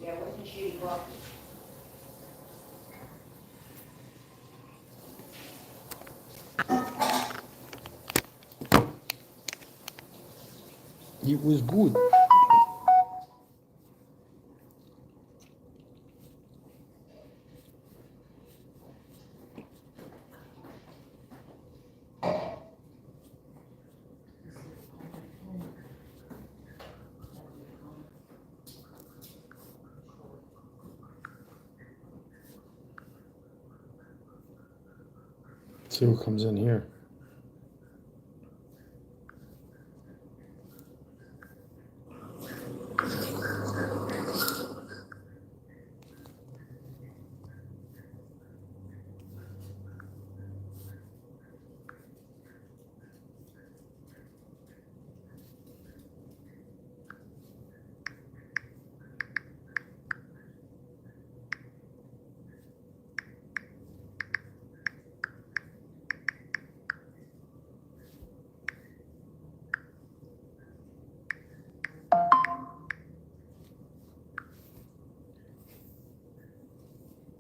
It was good. See what comes in here.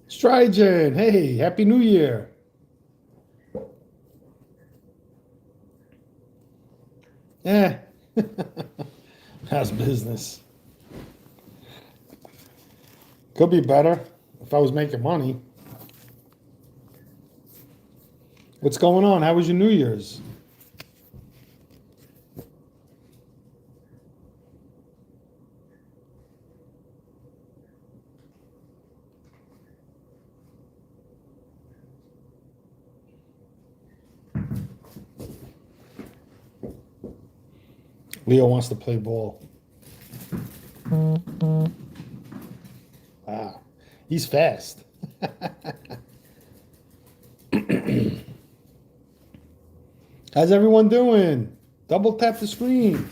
Strigen, hey, Happy New Year. How's business? Could be better if I was making money. What's going on? How was your New Year's? Leo wants to play ball. Wow. He's fast. How's everyone doing? Double tap the screen.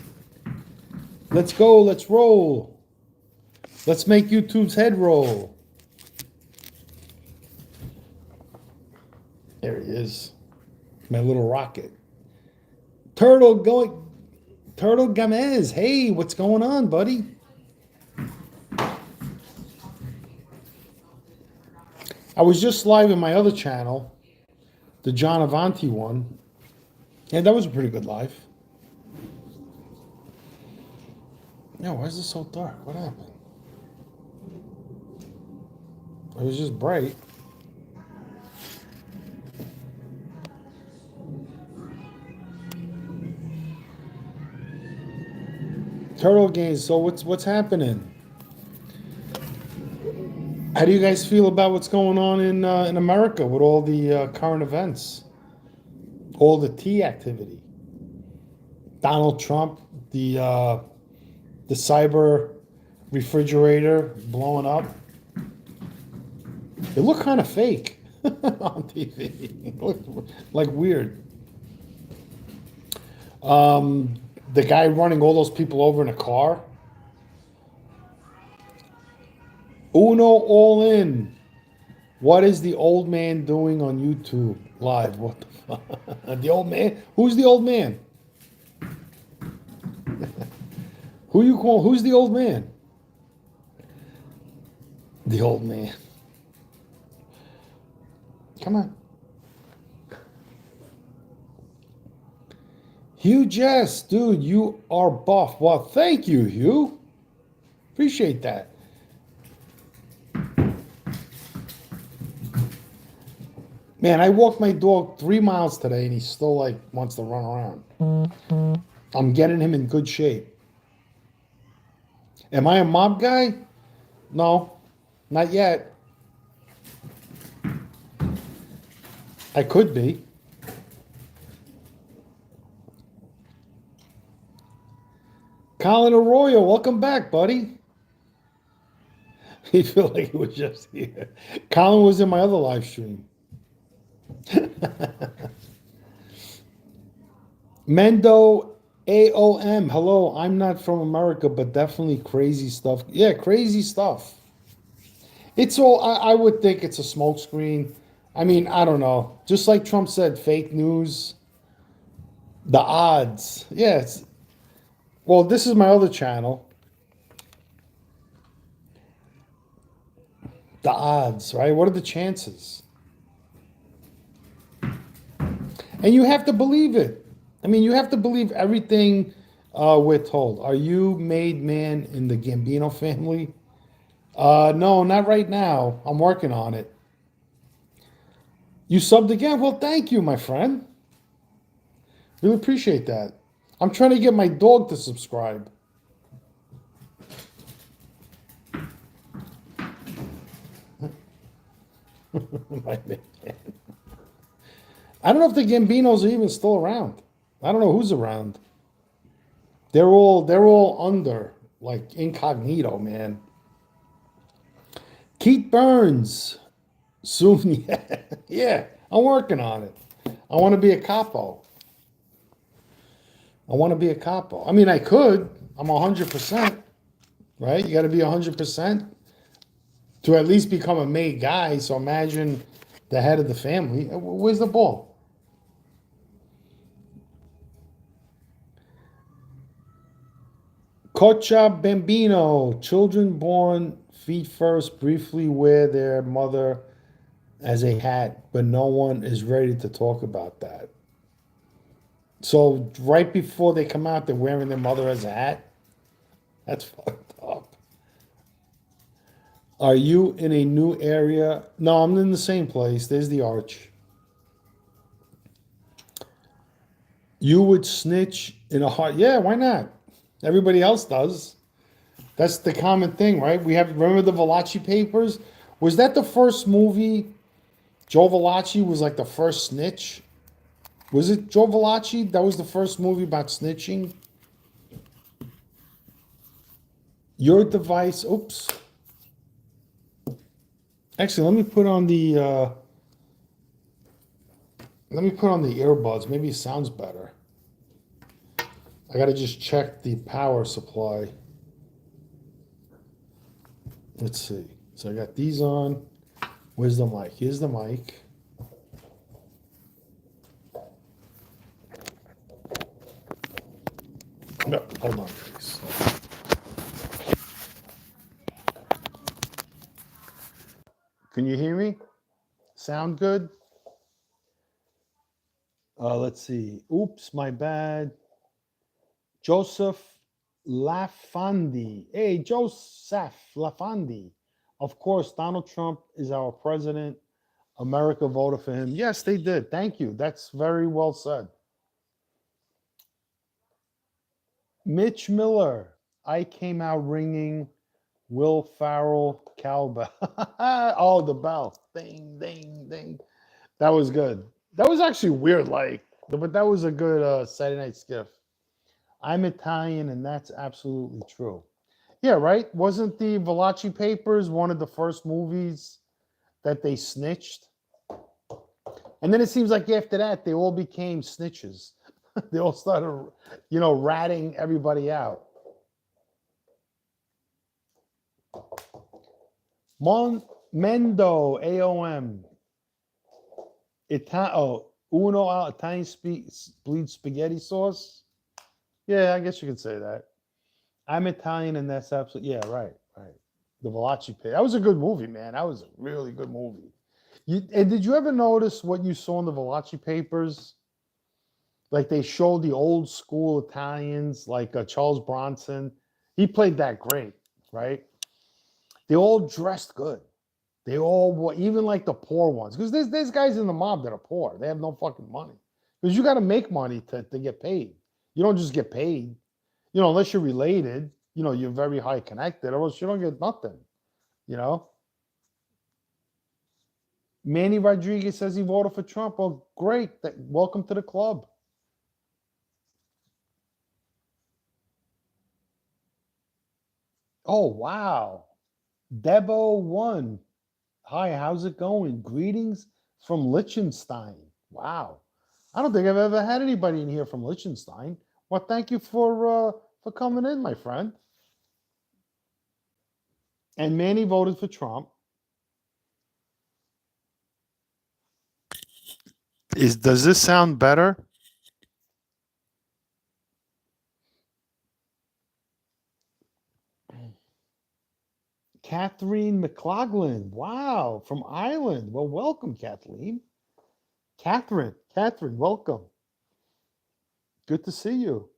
Let's go. Let's roll. Let's make YouTube's head roll. There he is. My little rocket. Turtle Gamez. Hey, what's going on, buddy? I was just live in my other channel, the JohnAvanti one. And that was a pretty good live. Yeah, why is this so dark? What happened? It was just bright. Turtle games. So what's happening? How do you guys feel about what's going on in America with all the current events, all the tea activity? Donald Trump, the cyber refrigerator blowing up. It looked kind of fake on TV. It looked like weird. The guy running all those people over in a car. Uno all in. What is the old man doing on YouTube live? What the fuck? The old man? Who's the old man? Who you call? Who's the old man? The old man. Come on. Hugh Jess, dude, you are buff. Well, thank you, Hugh. Appreciate that. Man, I walked my dog 3 miles today and he still like wants to run around. I'm getting him in good shape. Am I a mob guy? No, not yet. I could be. Colin Arroyo, welcome back, buddy. You feel like it was just here. Colin was in my other live stream. Mendo AOM, hello. I'm not from America, but definitely crazy stuff. Yeah, crazy stuff. It's all, I would think it's a smokescreen. I mean, I don't know. Just like Trump said, fake news. The odds. Yeah, well, this is my other channel. The odds, right? What are the chances? And you have to believe it. I mean, you have to believe everything we're told. Are you made man in the Gambino family? No, not right now. I'm working on it. You subbed again? Well, thank you, my friend. Really appreciate that. I'm trying to get my dog to subscribe. My man. I don't know if the Gambinos are even still around. I don't know who's around. They're all under, like incognito, man. Keith Burns. Soon, yeah. Yeah, I'm working on it. I want to be a capo. I want to be a capo. I mean, I could. I'm 100%, right? You got to be 100% to at least become a made guy. So imagine the head of the family. Where's the ball? Cocha Bambino. Children born feet first briefly wear their mother as a hat, but no one is ready to talk about that. So right before they come out, they're wearing their mother as a hat. That's fucked up. Are you in a new area? No, I'm in the same place. There's the arch. You would snitch in a heart. Yeah, why not? Everybody else does. That's the common thing, right? We have, remember the Valachi papers? Was that the first movie? Joe Valachi was like the first snitch. Was it Joe Valachi? That was the first movie about snitching. Your device. Oops. Actually, let me put on the earbuds. Maybe it sounds better. I got to just check the power supply. Let's see. So I got these on. Where's the mic? Here's the mic. No, hold on, please. Can you hear me? Sound good? Let's see. Oops, my bad. Joseph Lafandi. Hey, Joseph Lafandi. Of course, Donald Trump is our president. America voted for him. Yes, they did. Thank you. That's very well said. Mitch Miller. I came out ringing. Will Farrell cowbell. Oh, the bell. Ding, ding, ding. That was good. That was actually weird, like, but that was a good Saturday night skiff. I'm Italian, and that's absolutely true. Yeah, right? Wasn't the Valachi Papers one of the first movies that they snitched? And then it seems like after that, they all became snitches. They all started, ratting everybody out. Mendo, AOM. Italian bleed spaghetti sauce. Yeah, I guess you could say that. I'm Italian, and that's absolutely, yeah, right. The Valachi Pay. That was a good movie, man. That was a really good movie. And did you ever notice what you saw in the Valachi papers? Like they showed the old school Italians, like Charles Bronson. He played that great, right? They all dressed good. They all were, even like the poor ones, because there's guys in the mob that are poor. They have no fucking money. Because you got to make money to get paid. You don't just get paid, unless you're related. You're very high connected, or else you don't get nothing. You know. Manny Rodriguez says he voted for Trump. Well, great. Welcome to the club. Oh, wow. Debo1. Hi, how's it going? Greetings from Liechtenstein. Wow. I don't think I've ever had anybody in here from Liechtenstein. Well, thank you for coming in, my friend. And Manny voted for Trump. Does this sound better? Catherine McLaughlin. Wow, from Ireland. Well, welcome, Kathleen. Catherine, welcome. Good to see you.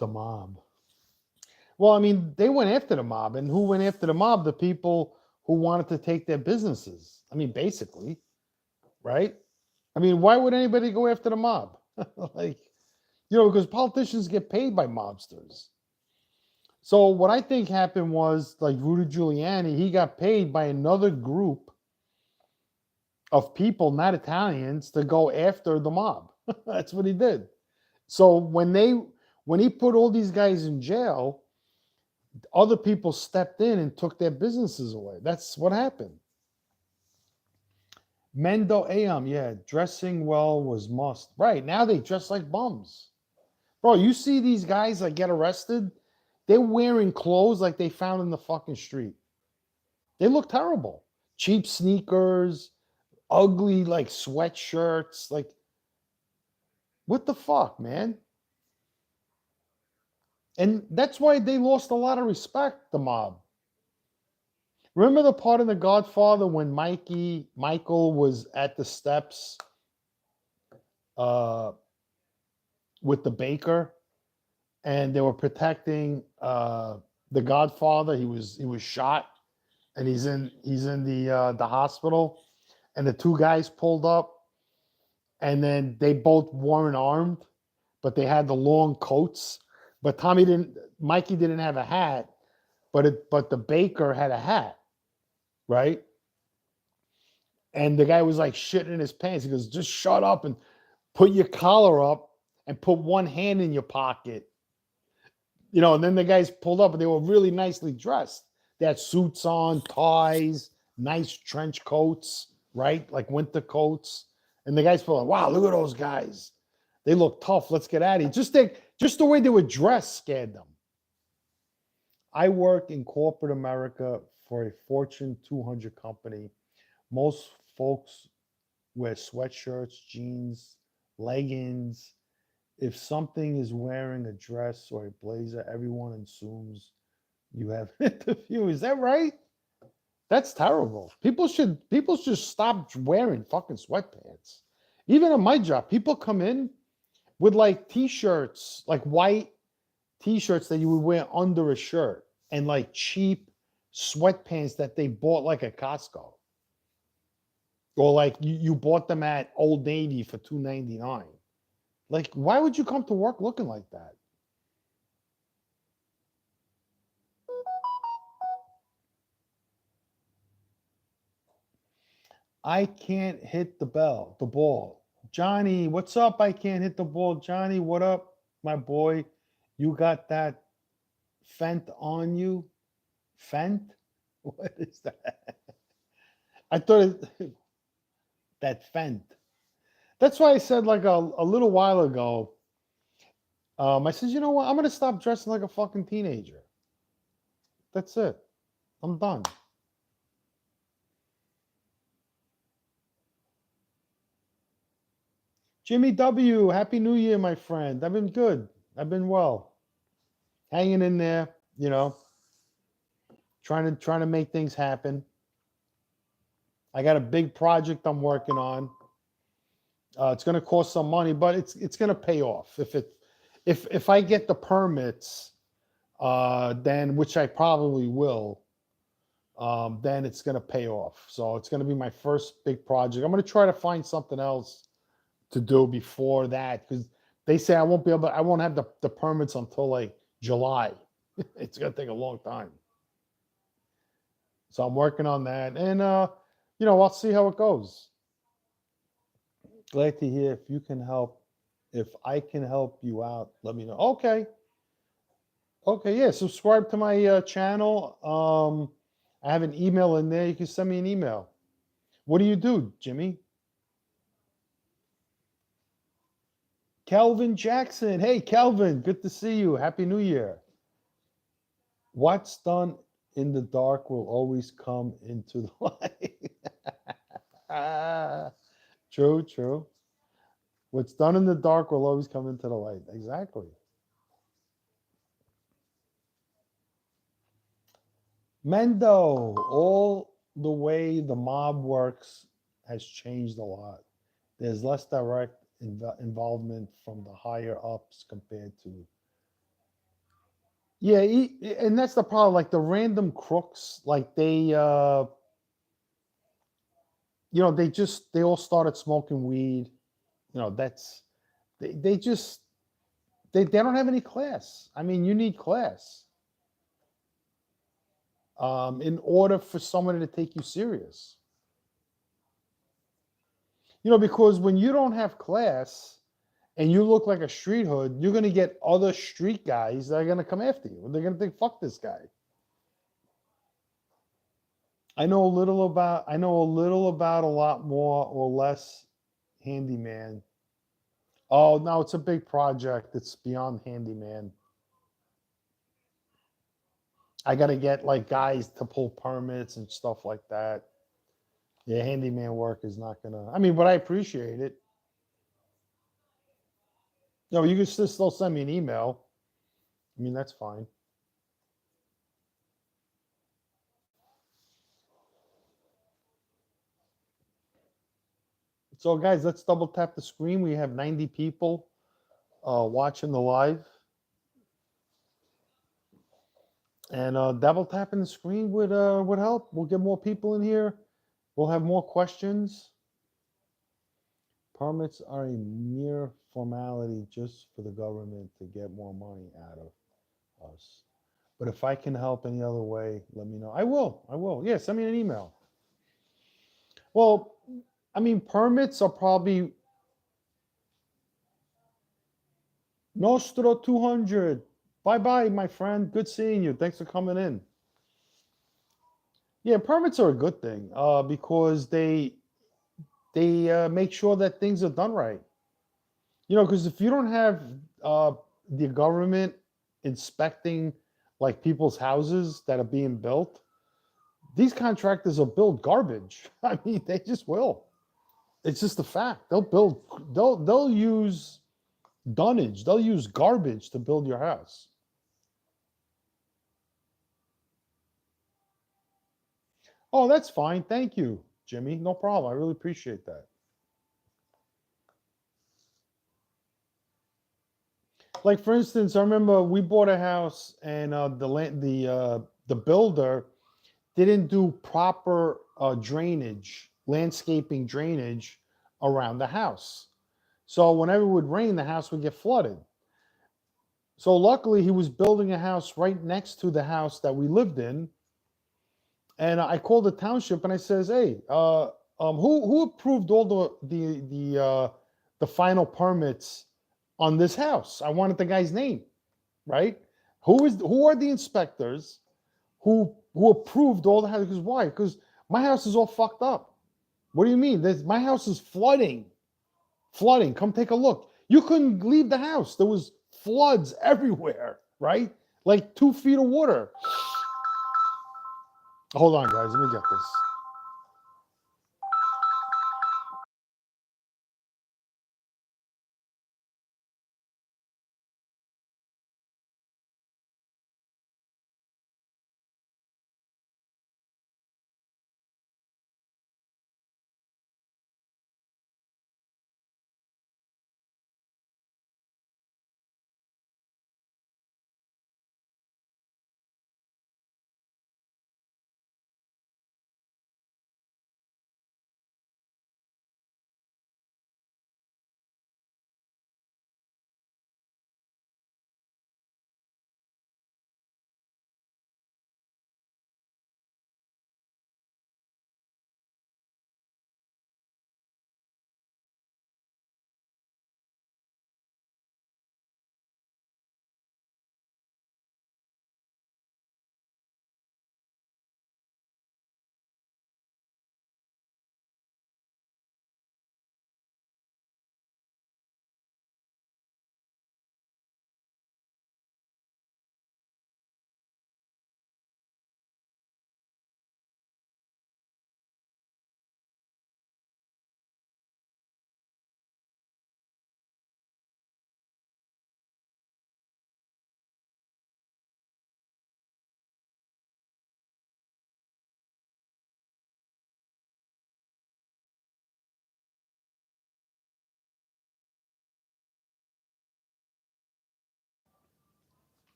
The mob. Well, I mean, they went after the mob, and who went after the mob? The people who wanted to take their businesses. I mean, basically, right? I mean, why would anybody go after the mob? Like, because politicians get paid by mobsters. So what I think happened was, like Rudy Giuliani, he got paid by another group of people, not Italians, to go after the mob. That's what he did. So when he put all these guys in jail, other people stepped in and took their businesses away. That's what happened. Mendo Ayam, yeah, dressing well was must. Right, now they dress like bums. Bro, you see these guys that get arrested, they're wearing clothes like they found in the fucking street. They look terrible. Cheap sneakers, ugly like sweatshirts. Like, what the fuck, man? And that's why they lost a lot of respect, the mob. Remember the part in The Godfather when Michael was at the steps uh, with the baker, and they were protecting the Godfather. He was shot, and he's in the hospital, and the two guys pulled up, and then they both weren't armed, but they had the long coats. But Mikey didn't have a hat, but the baker had a hat, right? And the guy was like shitting in his pants. He goes, just shut up and put your collar up and put one hand in your pocket. And then the guys pulled up and they were really nicely dressed. They had suits on, ties, nice trench coats, right? Like winter coats. And the guys felt like, wow, look at those guys. They look tough. Let's get at it. Just the way they were dressed scared them. I work in corporate America for a Fortune 200 company. Most folks wear sweatshirts, jeans, leggings. If something is wearing a dress or a blazer, everyone assumes you have an interview. Is that right? That's terrible. People should stop wearing fucking sweatpants. Even at my job, people come in with like t-shirts, like white t-shirts that you would wear under a shirt, and like cheap sweatpants that they bought like at Costco. Or like you bought them at Old Navy for $2.99. Like, why would you come to work looking like that? I can't hit the ball. Johnny, what's up? I can't hit the ball. Johnny, what up, my boy? You got that Fent on you? Fent? What is that? I thought that Fent. That's why I said like a little while ago, I said, you know what? I'm going to stop dressing like a fucking teenager. That's it. I'm done. Jimmy W., Happy New Year, my friend. I've been good. I've been well. Hanging in there, trying to make things happen. I got a big project I'm working on. It's going to cost some money, but it's going to pay off. If I get the permits, then which I probably will, then it's going to pay off. So it's going to be my first big project. I'm going to try to find something else to do before that, because they say I won't have the permits until like July. It's going to take a long time. So I'm working on that, and I'll see how it goes. Glad to hear if you can help. If I can help you out, let me know. Okay, yeah. Subscribe to my channel. I have an email in there. You can send me an email. What do you do, Jimmy? Kelvin Jackson. Hey, Kelvin. Good to see you. Happy New Year. What's done in the dark will always come into the light. True. What's done in the dark will always come into the light. Exactly. Mendo, all the way the mob works has changed a lot. There's less direct involvement from the higher ups compared to. Yeah, and that's the problem. Like the random crooks, like they all started smoking weed. That's they just they don't have any class. I mean, you need class in order for somebody to take you serious. Because when you don't have class and you look like a street hood, you're gonna get other street guys that are gonna come after you. They're gonna think, "Fuck this guy." I know a little about a lot more or less handyman. Oh no, it's a big project. It's beyond handyman. I got to get like guys to pull permits and stuff like that. Yeah, handyman work is not gonna. I mean, but I appreciate it. You can still send me an email. I mean, that's fine. So, guys, let's double tap the screen. We have 90 people watching the live, and double tapping the screen would help. We'll get more people in here. We'll have more questions. Permits are a mere formality just for the government to get more money out of us. But if I can help any other way, let me know. I will. I will. Yeah, send me an email. Well, I mean, permits are probably Nostro 200. Bye bye, my friend. Good seeing you. Thanks for coming in. Yeah, permits are a good thing because they make sure that things are done right. Because if you don't have uh, the government inspecting like people's houses that are being built, these contractors will build garbage. I mean, they just will. It's just a fact. They'll use dunnage. They'll use garbage to build your house. Oh, that's fine. Thank you, Jimmy. No problem. I really appreciate that. Like for instance, I remember we bought a house and the builder didn't do proper drainage, landscaping drainage around the house. So whenever it would rain, the house would get flooded. So luckily, he was building a house right next to the house that we lived in, and I called the township and I says, "Hey, who approved all the final permits on this house? I wanted the guy's name, right? Who are the inspectors who approved all the houses? Because why? Because my house is all fucked up. What do you mean? My house is flooding, flooding. Come take a look. You couldn't leave the house. There was floods everywhere, right? Like 2 feet of water. Hold on, guys. Let me get this.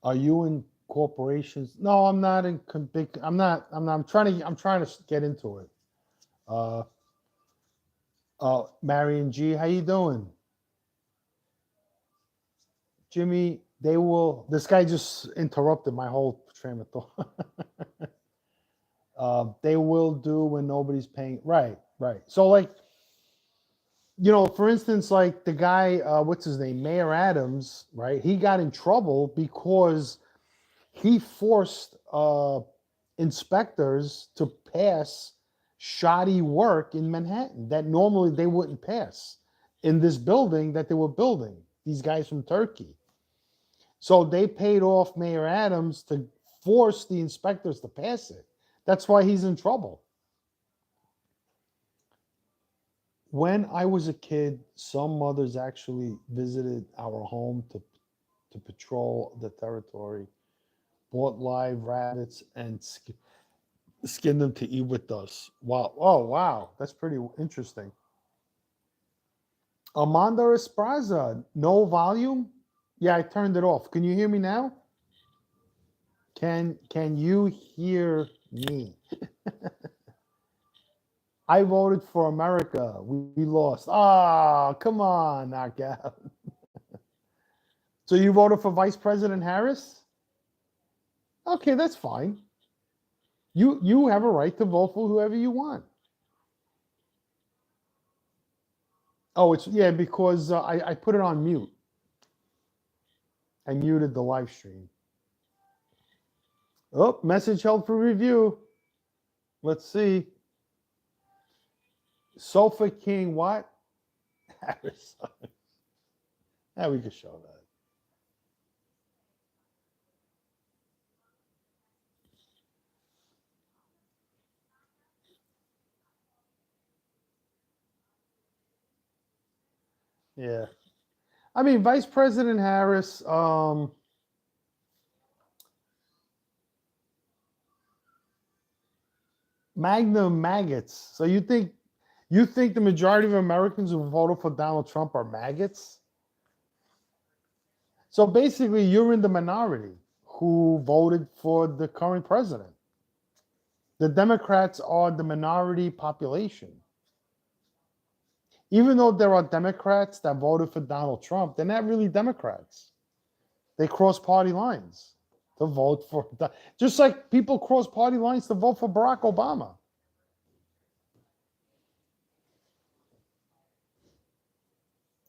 Are you in corporations? No, I'm not in big. I'm not. I'm not. I'm trying to. I'm trying to get into it. Uh, Marion G, how you doing? Jimmy, they will. This guy just interrupted my whole train of thought. They will do when nobody's paying. Right, right. So, like, for instance, like the guy, what's his name, Mayor Adams, right? He got in trouble because he forced inspectors to pass shoddy work in Manhattan that normally they wouldn't pass in this building that they were building. These guys from Turkey. So they paid off Mayor Adams to force the inspectors to pass it. That's why he's in trouble. When I was a kid, some mothers actually visited our home to patrol the territory, bought live rabbits, and skinned them to eat with us. Wow. Oh, wow. That's pretty interesting. Amanda Esparza, no volume? Yeah, I turned it off. Can you hear me now? Can you hear me? I voted for America. We lost. Ah, come on, knockout. So you voted for Vice President Harris? Okay, that's fine. You have a right to vote for whoever you want. Oh, it's yeah, because I put it on mute. I muted the live stream. Oh, message held for review. Let's see. Sofa King, what? Harris. Yeah, we could show that. Yeah. I mean, Vice President Harris, Magnum maggots. So you think the majority of Americans who voted for Donald Trump are maggots? So basically, you're in the minority who voted for the current president. The Democrats are the minority population. Even though there are Democrats that voted for Donald Trump, they're not really Democrats. They cross party lines to vote for, just like people cross party lines to vote for Barack Obama.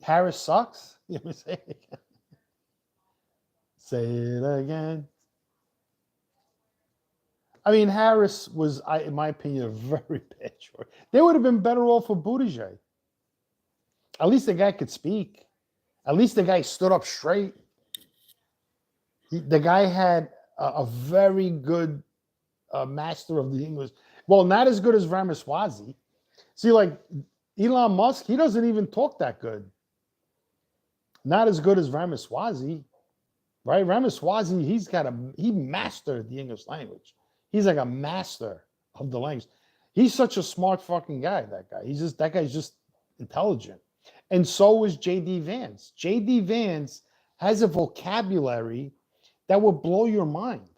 Harris sucks. You know, say it again. Say it again. I mean, Harris was, in my opinion, a very bad choice. They would have been better off with Buttigieg. At least the guy could speak. At least the guy stood up straight. The guy had a very good master of the English. Well, not as good as Ramaswamy. See, like Elon Musk, he doesn't even talk that good. Not as good as Ramaswamy, right? Ramaswamy, he mastered the English language. He's like a master of the language. He's such a smart fucking guy. That guy's just intelligent. And so is JD Vance. JD Vance has a vocabulary that would blow your mind.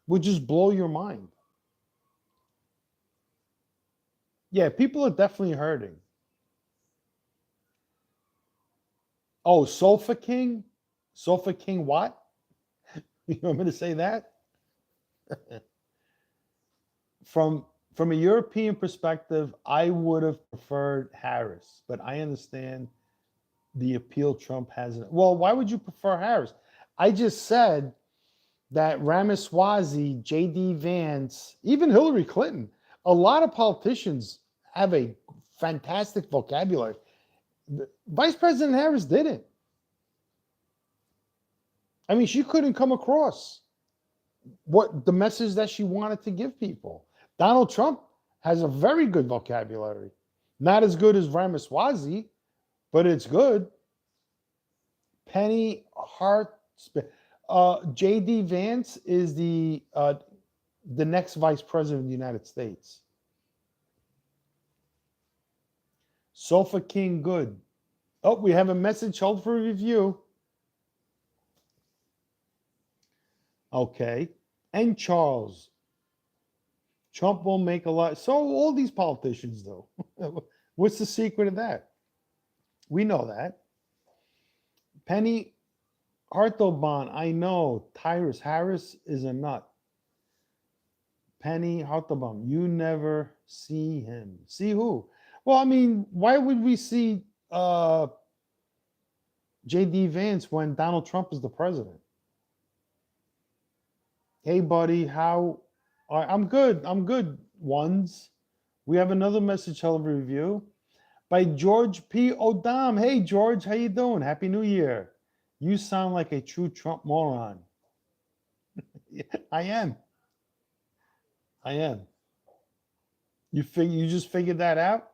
Would just blow your mind. Yeah, people are definitely hurting. Oh, Sofa King? Sofa King what? You want me to say that? From a European perspective, I would have preferred Harris, but I understand the appeal Trump has. Well, why would you prefer Harris? I just said that Ramaswamy, J.D. Vance, even Hillary Clinton, a lot of politicians have a fantastic vocabulary. Vice President Harris didn't. I mean, she couldn't come across what the message that she wanted to give people. Donald Trump has a very good vocabulary. Not as good as Ramaswamy, but it's good. Penny Hart, J.D. Vance is the next vice president of the United States. Sofa King, good. Oh, we have a message held for review. Okay. And Charles, Trump will make a lot. So all these politicians do. What's the secret of that? We know that. Penny Hartelbahn, I know. Tyrus Harris is a nut. Penny Hartelbaum, you never see him. See who? Well, I mean, why would we see J.D. Vance when Donald Trump is the president? Hey, buddy, how? I'm good. I'm good. Ones. We have another message hell of a review by George P. Odom. Hey, George, how you doing? Happy New Year. You sound like a true Trump moron. I am. I am. You just figured that out?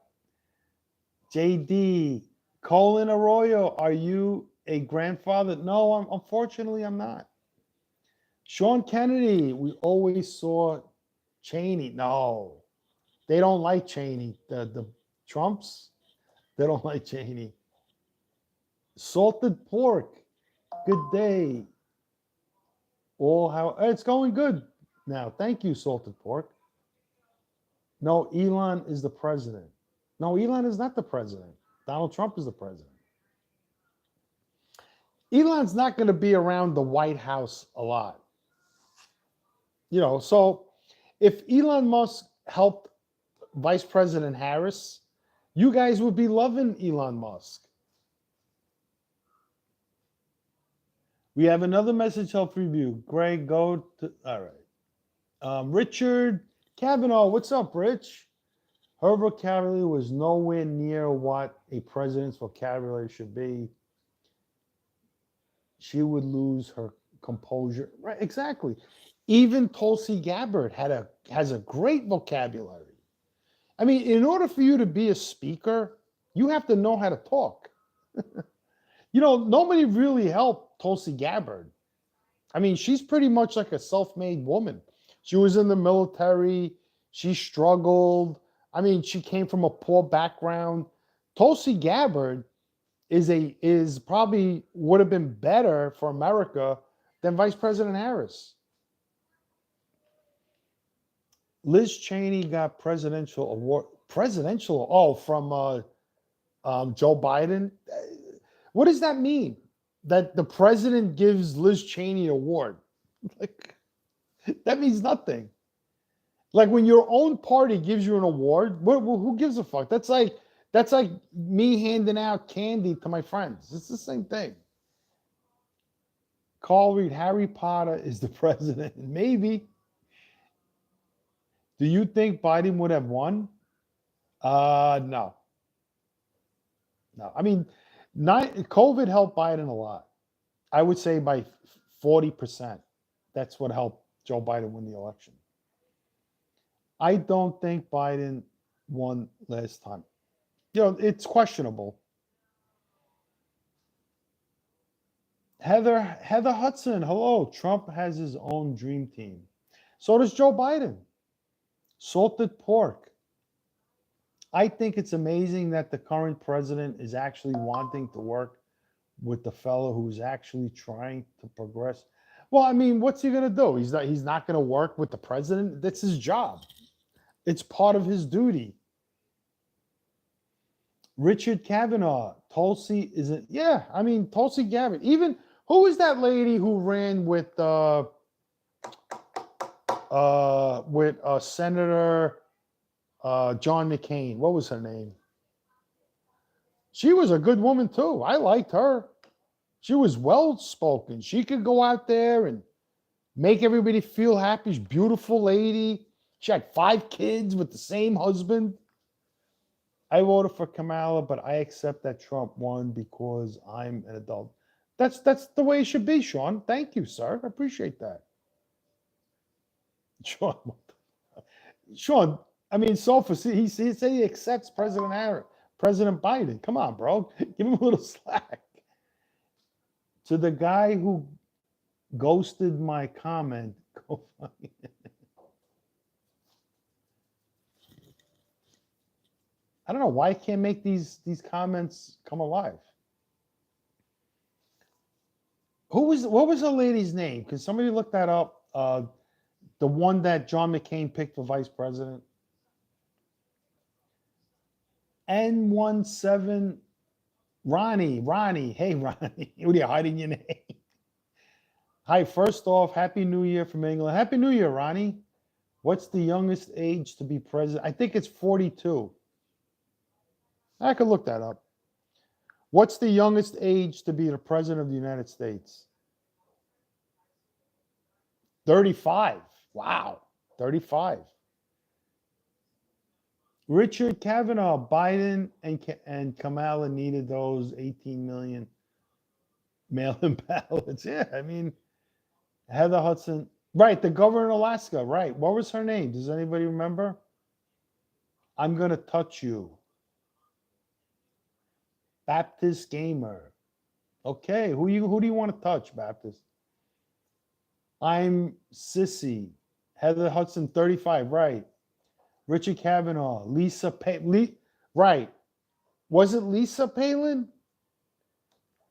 JD, Colin Arroyo, are you a grandfather? No, unfortunately, I'm not. Sean Kennedy, we always saw Cheney. No, they don't like Cheney. The Trumps, they don't like Cheney. Salted pork, good day. All how it's going good now. Thank you, salted pork. No, Elon is the president. No, Elon is not the president. Donald Trump is the president. Elon's not going to be around the White House a lot. So if Elon Musk helped Vice President Harris, you guys would be loving Elon Musk. We have another message help review. Greg, go to, all right. Richard Kavanaugh, what's up, Rich? Her vocabulary was nowhere near what a president's vocabulary should be. She would lose her composure. Right, exactly. Even Tulsi Gabbard has a great vocabulary. I mean, in order for you to be a speaker, you have to know how to talk. Nobody really helped Tulsi Gabbard. I mean, she's pretty much like a self-made woman. She was in the military. She struggled. I mean, she came from a poor background. Tulsi Gabbard is probably would have been better for America than Vice President Harris. Liz Cheney got presidential award. Presidential? Oh, from Joe Biden. What does that mean? That the president gives Liz Cheney an award? Like, that means nothing. Like when your own party gives you an award, who gives a fuck? That's like me handing out candy to my friends. It's the same thing. Carl Reed, Harry Potter is the president. Maybe. Do you think Biden would have won? No. No. I mean, COVID helped Biden a lot. I would say by 40%. That's what helped Joe Biden win the election. I don't think Biden won last time. It's questionable. Heather Hudson, hello. Trump has his own dream team. So does Joe Biden. Salted pork. I think it's amazing that the current president is actually wanting to work with the fellow who's actually trying to progress. Well, I mean, what's he going to do? He's not going to work with the president. That's his job. It's part of his duty. Richard Kavanaugh, Tulsi isn't. Yeah, I mean, Tulsi Gabbard. Even who is that lady who ran with Senator John McCain? What was her name? She was a good woman too. I liked her. She was well spoken. She could go out there and make everybody feel happy. She's a beautiful lady. She had 5 kids with the same husband. I voted for Kamala, but I accept that Trump won because I'm an adult. That's the way it should be, Sean. Thank you, sir. I appreciate that. Sean, I mean, he said he accepts President Biden. Come on, bro. Give him a little slack. To the guy who ghosted my comment, go find it. I don't know why I can't make these comments come alive. What was the lady's name? Can somebody look that up? The one that John McCain picked for vice president. N17 Ronnie. Hey, Ronnie. What are you hiding your name? Hi, first off, Happy New Year from England. Happy New Year, Ronnie. What's the youngest age to be president? I think it's 42. I could look that up. What's the youngest age to be the president of the United States? 35. Wow. 35. Richard Kavanaugh, Biden and Kamala needed those 18 million mail-in ballots. Yeah, I mean, Heather Hudson. Right, the governor of Alaska. Right. What was her name? Does anybody remember? I'm going to touch you. Baptist Gamer. Okay, who do you want to touch, Baptist? I'm Sissy. Heather Hudson, 35. Right. Richard Kavanaugh. Lisa Palin. Right. Was it Lisa Palin?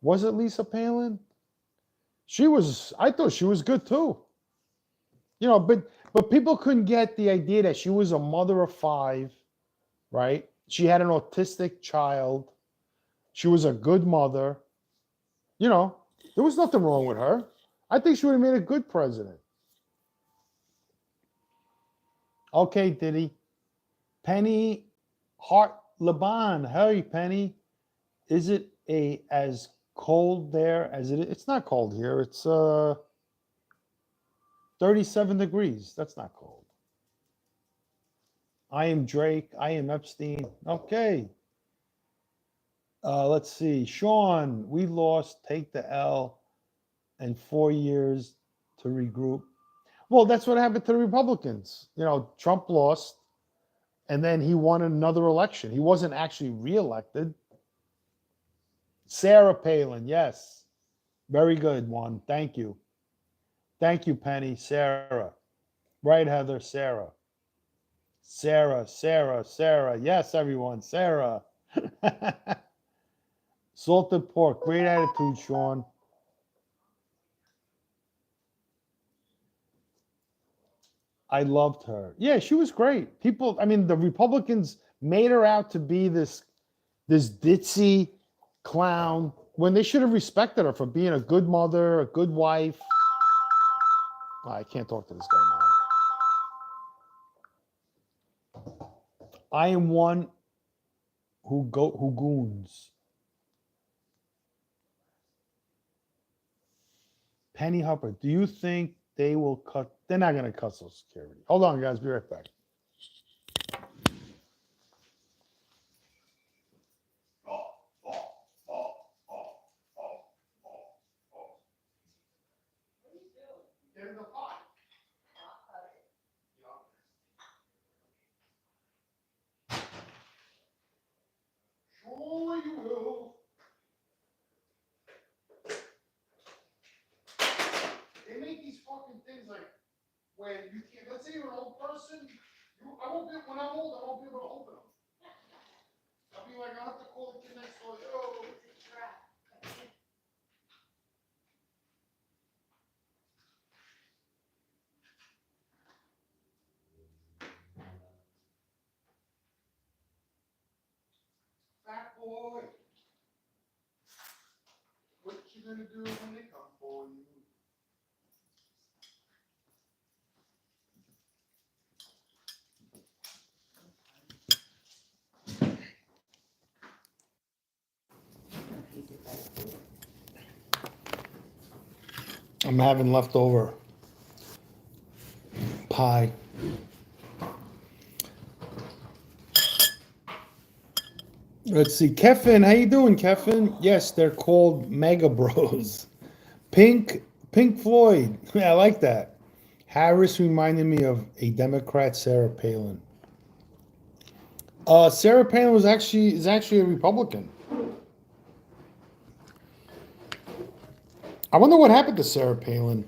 Was it Lisa Palin? I thought she was good too. You know, but people couldn't get the idea that she was a mother of 5, right? She had an autistic child. She was a good mother. You know, there was nothing wrong with her. I think she would have made a good president. Okay, Diddy. Penny Hart Laban. Hey, Penny. Is it as cold there as it is? It's not cold here. It's 37 degrees. That's not cold. I am Drake. I am Epstein. Okay. Let's see. Sean, we lost. Take the L and 4 years to regroup. Well, that's what happened to the Republicans. You know, Trump lost, and then he won another election. He wasn't actually reelected. Sarah Palin, yes. Very good one. Thank you. Thank you, Penny. Sarah. Right, Heather. Sarah. Sarah. Yes, everyone. Sarah. Salted pork. Great attitude, Sean. I loved her. Yeah, she was great. People, I mean, the Republicans made her out to be this ditzy clown when they should have respected her for being a good mother, a good wife. Oh, I can't talk to this guy now. I am one who goons. Penny Hupper, do you think they will cut? They're not going to cut Social Security. Hold on, guys. Be right back. Sure you will. They make these fucking things like when you can't. Let's say you're an old person. When I'm old, I won't be able to open them. I'll be like, I'll have to call the kid next door. Yo, it's a trap. Fat boy. What you gonna do when they come for you? I'm having leftover pie. Let's see, Kevin. How you doing, Kevin? Yes, they're called Mega Bros. Pink Floyd. Yeah, I like that. Harris reminded me of a Democrat, Sarah Palin. Sarah Palin is actually a Republican. I wonder what happened to Sarah Palin.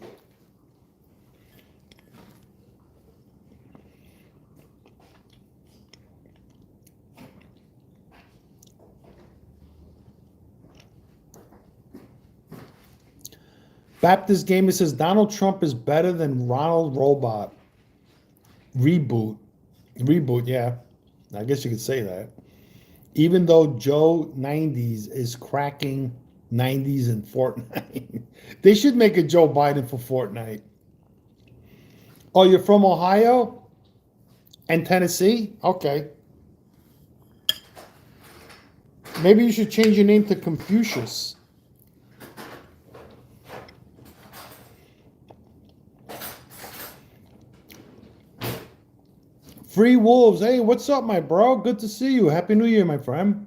Baptist Gamer says Donald Trump is better than Ronald Robot. Reboot. Reboot, yeah. I guess you could say that. Even though Joe 90s is cracking 90s in Fortnite. They should make a Joe Biden for Fortnite. Oh, you're from Ohio and Tennessee? Okay. Maybe you should change your name to Confucius. Free Wolves. Hey, what's up, my bro? Good to see you. Happy New Year, my friend.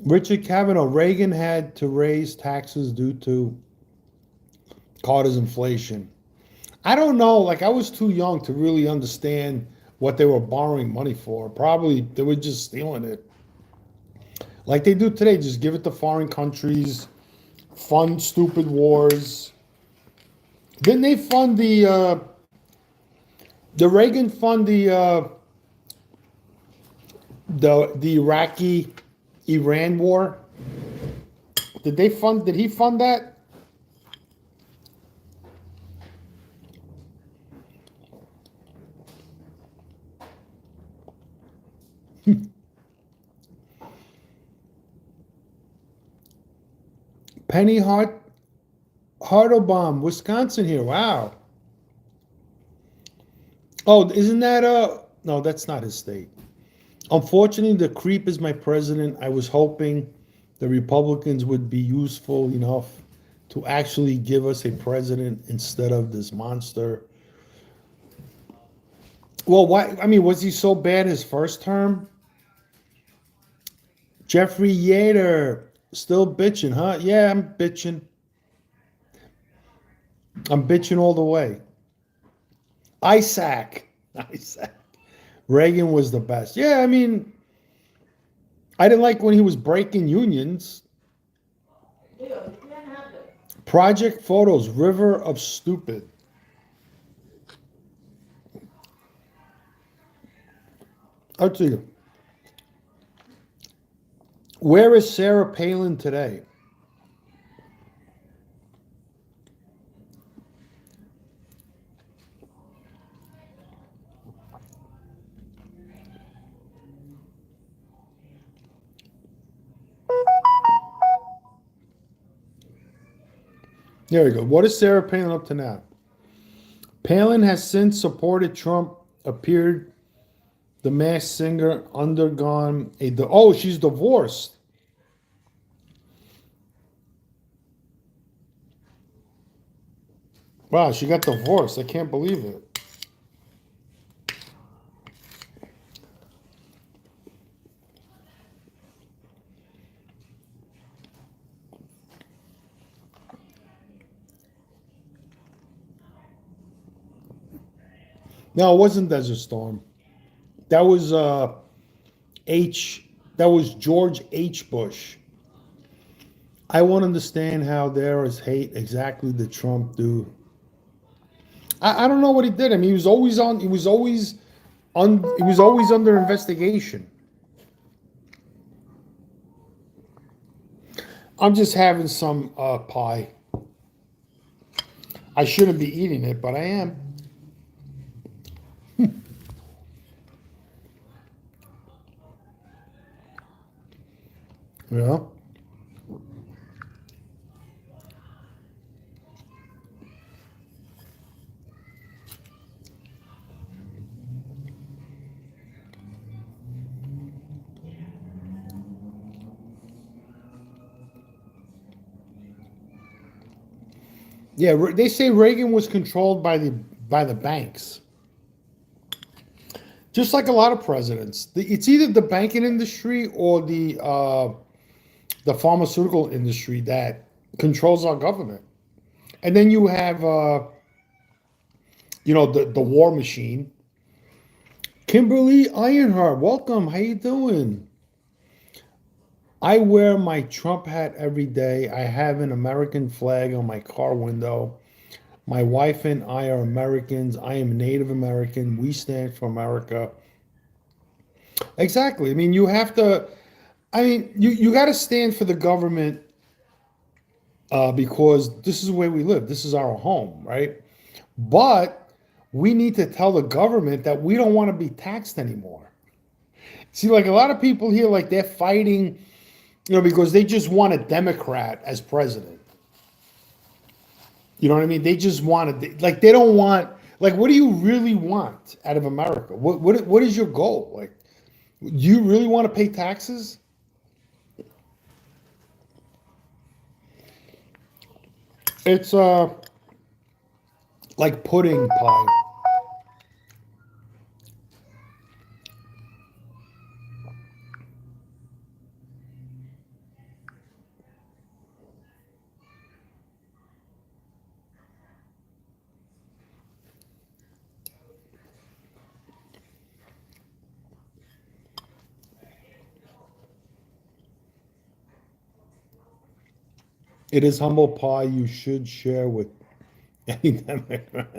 Richard Kavanaugh. Reagan had to raise taxes due to Carter's inflation. I don't know. Like, I was too young to really understand what they were borrowing money for. Probably they were just stealing it. Like they do today. Just give it to foreign countries, fund stupid wars. Didn't they fund the Reagan fund the Iraqi Iran war? Did he fund that? Penny Hartlebaum, Wisconsin here. Wow. Oh, isn't that no, that's not his state. Unfortunately, the creep is my president. I was hoping the Republicans would be useful enough to actually give us a president instead of this monster. Well, why? I mean, was he so bad his first term? Jeffrey Yater, still bitching, huh? Yeah, I'm bitching. I'm bitching all the way. Isaac. Isaac. Reagan was the best. Yeah, I mean, I didn't like when he was breaking unions. Project Photos, River of Stupid. I'll tell you. Where is Sarah Palin today? There we go. What is Sarah Palin up to now? Palin has since supported Trump, appeared the Masked Singer, undergone oh, she's divorced. Wow, she got divorced. I can't believe it. No, it wasn't Desert Storm. That was that was George H. Bush. I won't understand how there is hate exactly to Trump do. I don't know what he did. I mean, he was always under investigation. I'm just having some pie. I shouldn't be eating it, but I am. Yeah. Yeah, they say Reagan was controlled by the banks. Just like a lot of presidents. It's either the banking industry or the pharmaceutical industry that controls our government. And then you have the war machine. Kimberly Ironheart, welcome. How you doing? I wear my Trump hat every day. I have an American flag on my car window. My wife and I are Americans. I am Native American. We stand for America. Exactly. I mean, you have to, I mean, you got to stand for the government because this is where we live. This is our home, right? But we need to tell the government that we don't want to be taxed anymore. See, like a lot of people here, like they're fighting, because they just want a Democrat as president. You know what I mean? They just want to, like, they don't want, like, what do you really want out of America? What is your goal? Like, do you really want to pay taxes? It's like pudding pie. It is humble pie you should share with any Democrat.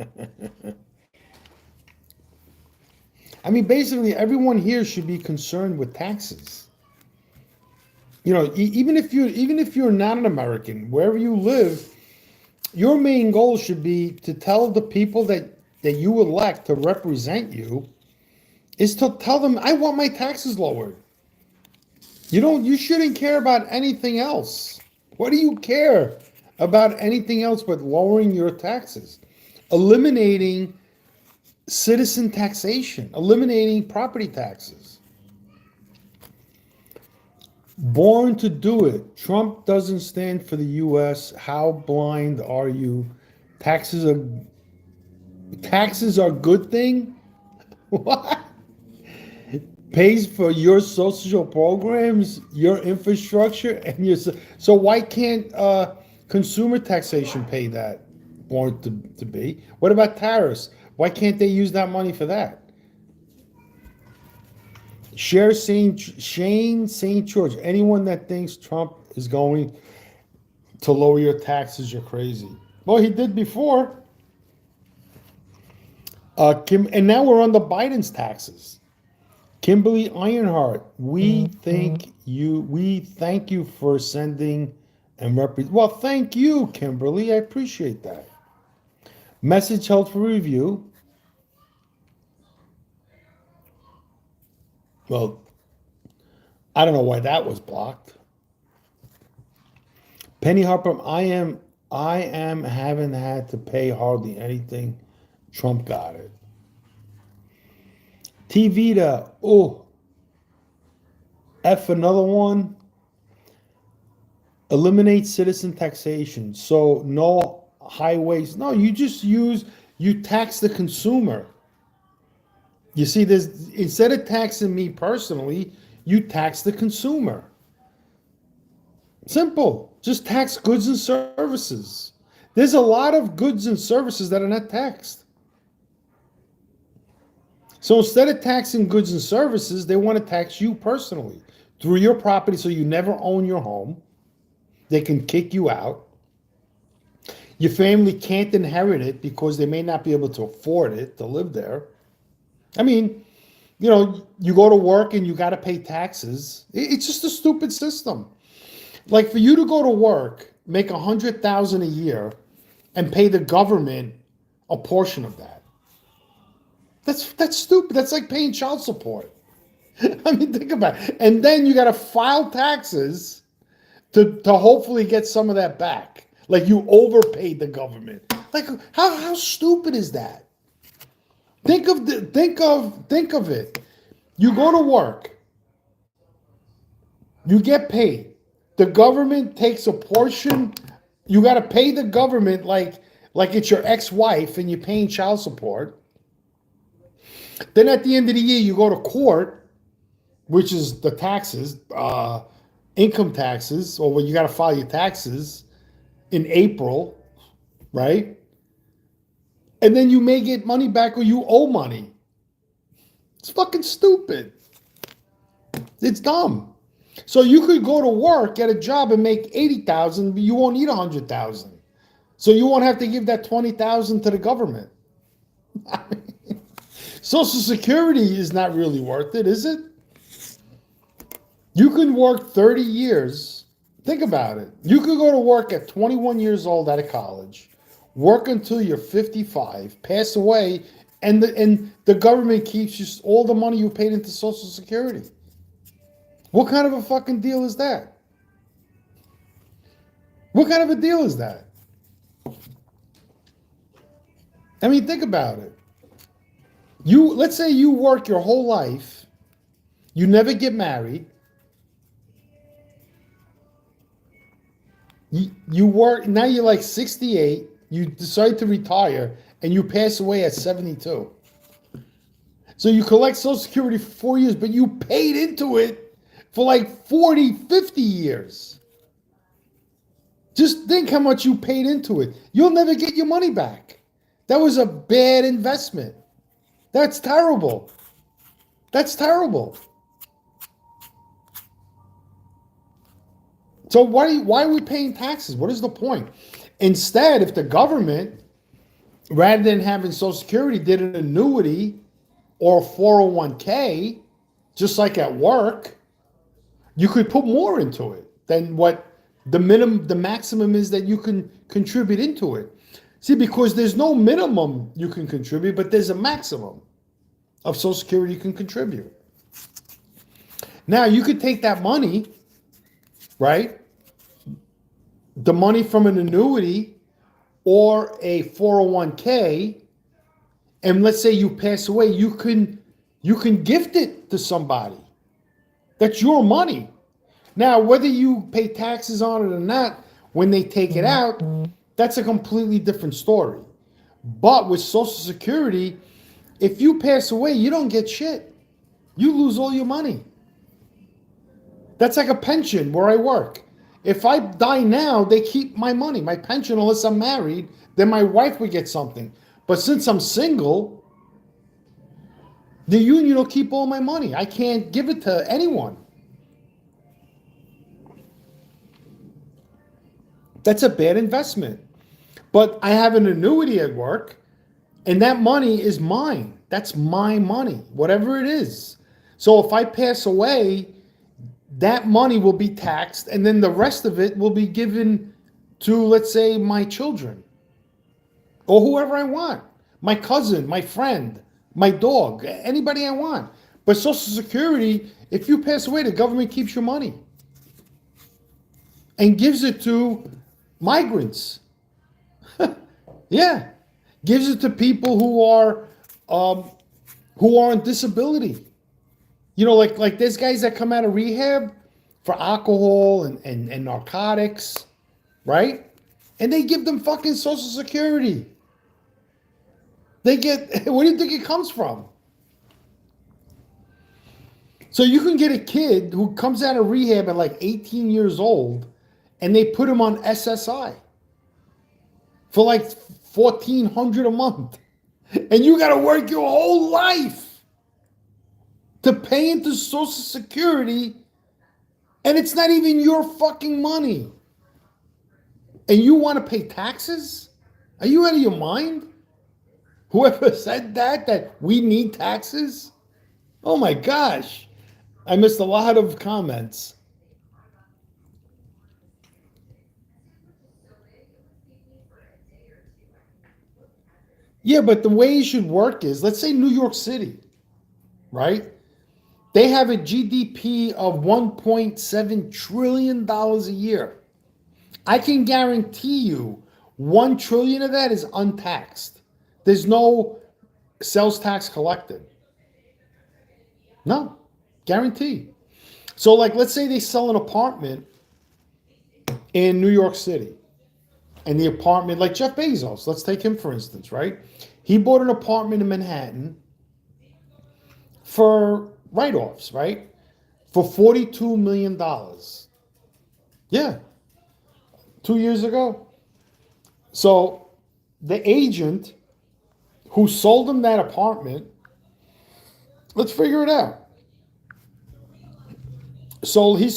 I mean, basically, everyone here should be concerned with taxes. Even if you're not an American, wherever you live, your main goal should be to tell the people that you elect to represent you is to tell them, I want my taxes lowered. You shouldn't care about anything else. What do you care about anything else but lowering your taxes? Eliminating citizen taxation, eliminating property taxes. Born to do it. Trump doesn't stand for the US. How blind are you? Taxes are a good thing? What? Pays for your social programs, your infrastructure, and so why can't consumer taxation pay that? Born to be. What about tariffs? Why can't they use that money for that? Shane St. George. Anyone that thinks Trump is going to lower your taxes, you're crazy. Well, he did before. And now we're on the Biden's taxes. Kimberly Ironheart, we thank you for sending and represent. Well, thank you, Kimberly. I appreciate that. Message held for review. Well, I don't know why that was blocked. Penny Harper, I am haven't had to pay hardly anything. Trump got it. TVita, F another one. Eliminate citizen taxation. So no highways. No, you tax the consumer. You see, instead of taxing me personally, you tax the consumer. Simple. Just tax goods and services. There's a lot of goods and services that are not taxed. So instead of taxing goods and services, they want to tax you personally through your property so you never own your home. They can kick you out. Your family can't inherit it because they may not be able to afford it to live there. I mean, you go to work and you got to pay taxes. It's just a stupid system. Like for you to go to work, make $100,000 a year, and pay the government a portion of that. That's stupid. That's like paying child support. I mean, think about it. And then you got to file taxes to hopefully get some of that back. Like you overpaid the government. Like how stupid is that? Think of it. You go to work. You get paid. The government takes a portion. You got to pay the government like it's your ex-wife and you're paying child support. Then at the end of the year, you go to court, which is the taxes, income taxes, or when you got to file your taxes in April, right? And then you may get money back or you owe money. It's fucking stupid. It's dumb. So you could go to work, get a job, and make $80,000, but you won't need $100,000. So you won't have to give that $20,000 to the government. Social Security is not really worth it, is it? You can work 30 years. Think about it. You could go to work at 21 years old out of college, work until you're 55, pass away, and the government keeps you all the money you paid into Social Security. What kind of a fucking deal is that? What kind of a deal is that? I mean, think about it. Let's say you work your whole life, you never get married. You work, now you're like 68, you decide to retire, and you pass away at 72. So you collect Social Security for 4 years, but you paid into it for like 40, 50 years. Just think how much you paid into it. You'll never get your money back. That was a bad investment. That's terrible. That's terrible. So why are we paying taxes? What is the point? Instead, if the government, rather than having Social Security, did an annuity or a 401k, just like at work, you could put more into it than what the maximum is that you can contribute into it. See, because there's no minimum you can contribute, but there's a maximum of Social Security you can contribute. Now, you could take that money, right? The money from an annuity or a 401k, and let's say you pass away, you can gift it to somebody. That's your money. Now, whether you pay taxes on it or not, when they take it out, that's a completely different story. But with Social Security, if you pass away, you don't get shit. You lose all your money. That's like a pension where I work. If I die now, they keep my money, my pension, unless I'm married, then my wife would get something. But since I'm single, the union will keep all my money. I can't give it to anyone. That's a bad investment. But I have an annuity at work, and that money is mine. That's my money, whatever it is. So if I pass away, that money will be taxed, and then the rest of it will be given to, let's say, my children or whoever I want, my cousin, my friend, my dog, anybody I want. But Social Security, if you pass away, the government keeps your money and gives it to migrants. Yeah, gives it to people who are on disability. You know, like there's guys that come out of rehab for alcohol and narcotics, right? And they give them fucking Social Security. They get, where do you think it comes from? So you can get a kid who comes out of rehab at like 18 years old, and they put him on SSI for like $1,400 a month. And you got to work your whole life to pay into Social Security, and it's not even your fucking money. And you want to pay taxes? Are you out of your mind? Whoever said that we need taxes? Oh my gosh. I missed a lot of comments. Yeah, but the way it should work is, let's say New York City, right? They have a GDP of $1.7 trillion a year. I can guarantee you $1 trillion of that is untaxed. There's no sales tax collected. No, guarantee. So like, let's say they sell an apartment in New York City. And the apartment, like Jeff Bezos, let's take him for instance, right? He bought an apartment in Manhattan for write-offs, right? For $42 million. Yeah. 2 years ago. So the agent who sold him that apartment, let's figure it out. So he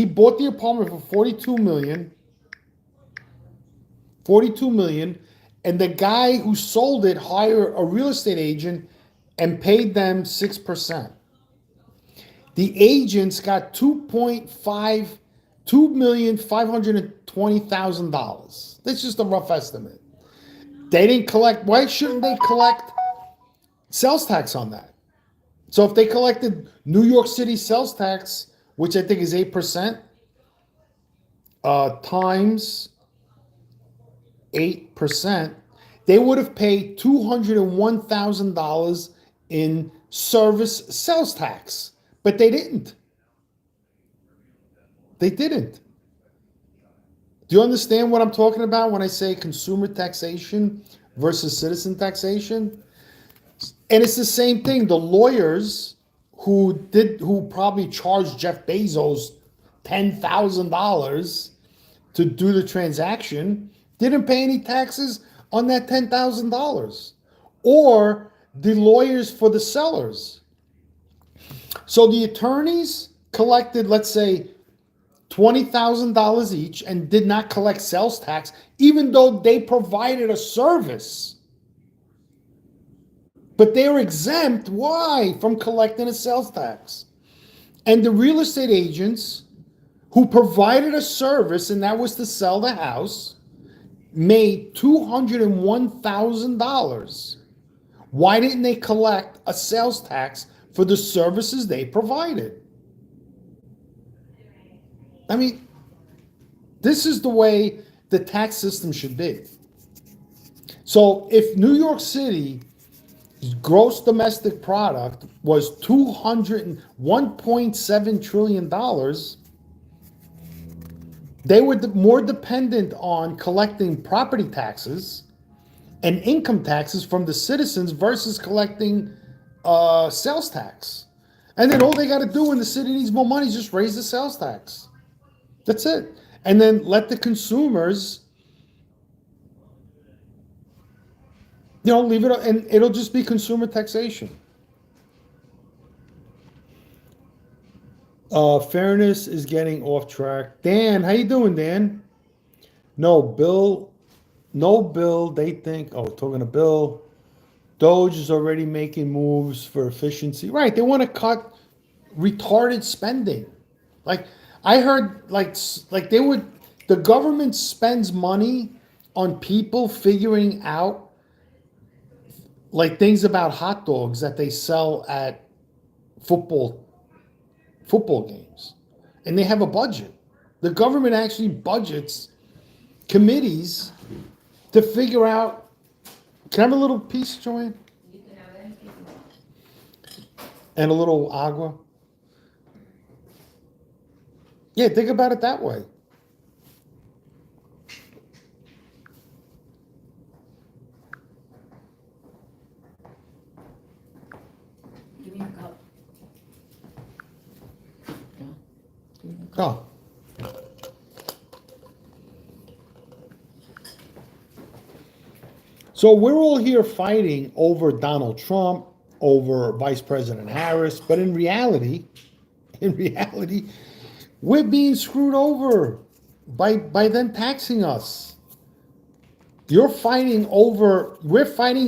bought the apartment for 42 million, and the guy who sold it hired a real estate agent and paid them 6%. The agents got 2.5 $2,520,000. That's just a rough estimate. They didn't collect. Why shouldn't they collect sales tax on that? So if they collected New York City sales tax, which I think is 8%, times 8%, they would have paid $201,000 in service sales tax. But they didn't. They didn't. Do you understand what I'm talking about when I say consumer taxation versus citizen taxation? And it's the same thing. The lawyers who probably charged Jeff Bezos $10,000 to do the transaction didn't pay any taxes on that $10,000. Or the lawyers for the sellers. So the attorneys collected, let's say, $20,000 each and did not collect sales tax, even though they provided a service. But they were exempt. Why? From collecting a sales tax. And the real estate agents who provided a service, and that was to sell the house, made $201,000. Why didn't they collect a sales tax for the services they provided? I mean, this is the way the tax system should be. So if New York City gross domestic product was $1.7 trillion, they were more dependent on collecting property taxes and income taxes from the citizens versus collecting sales tax. And then all they got to do when the city needs more money is just raise the sales tax. That's it. And then let the consumers, leave it, and it'll just be consumer taxation. Fairness is getting off track. Dan, how you doing, Dan? No, Bill, they think, talking to Bill, Doge is already making moves for efficiency. Right, they want to cut retarded spending. Like, I heard, the government spends money on people figuring out, things about hot dogs that they sell at football games. And they have a budget. The government actually budgets committees to figure out. Can I have a little piece, Joanne? You can have anything. And a little agua? Yeah, think about it that way. Give me a cup. No. Give me a cup. Oh. So we're all here fighting over Donald Trump, over Vice President Harris, but in reality, we're being screwed over by them taxing us. We're fighting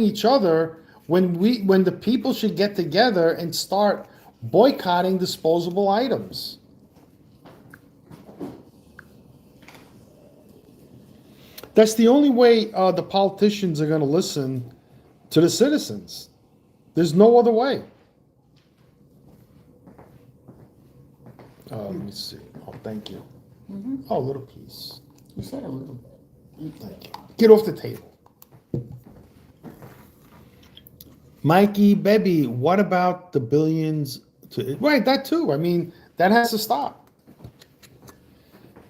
each other when the people should get together and start boycotting disposable items. That's the only way the politicians are going to listen to the citizens. There's no other way. Let me see. Oh, thank you. Mm-hmm. Oh, a little piece. You said a little. Thank you. Get off the table. Mikey, baby, what about the billions? Right, that too. I mean, that has to stop.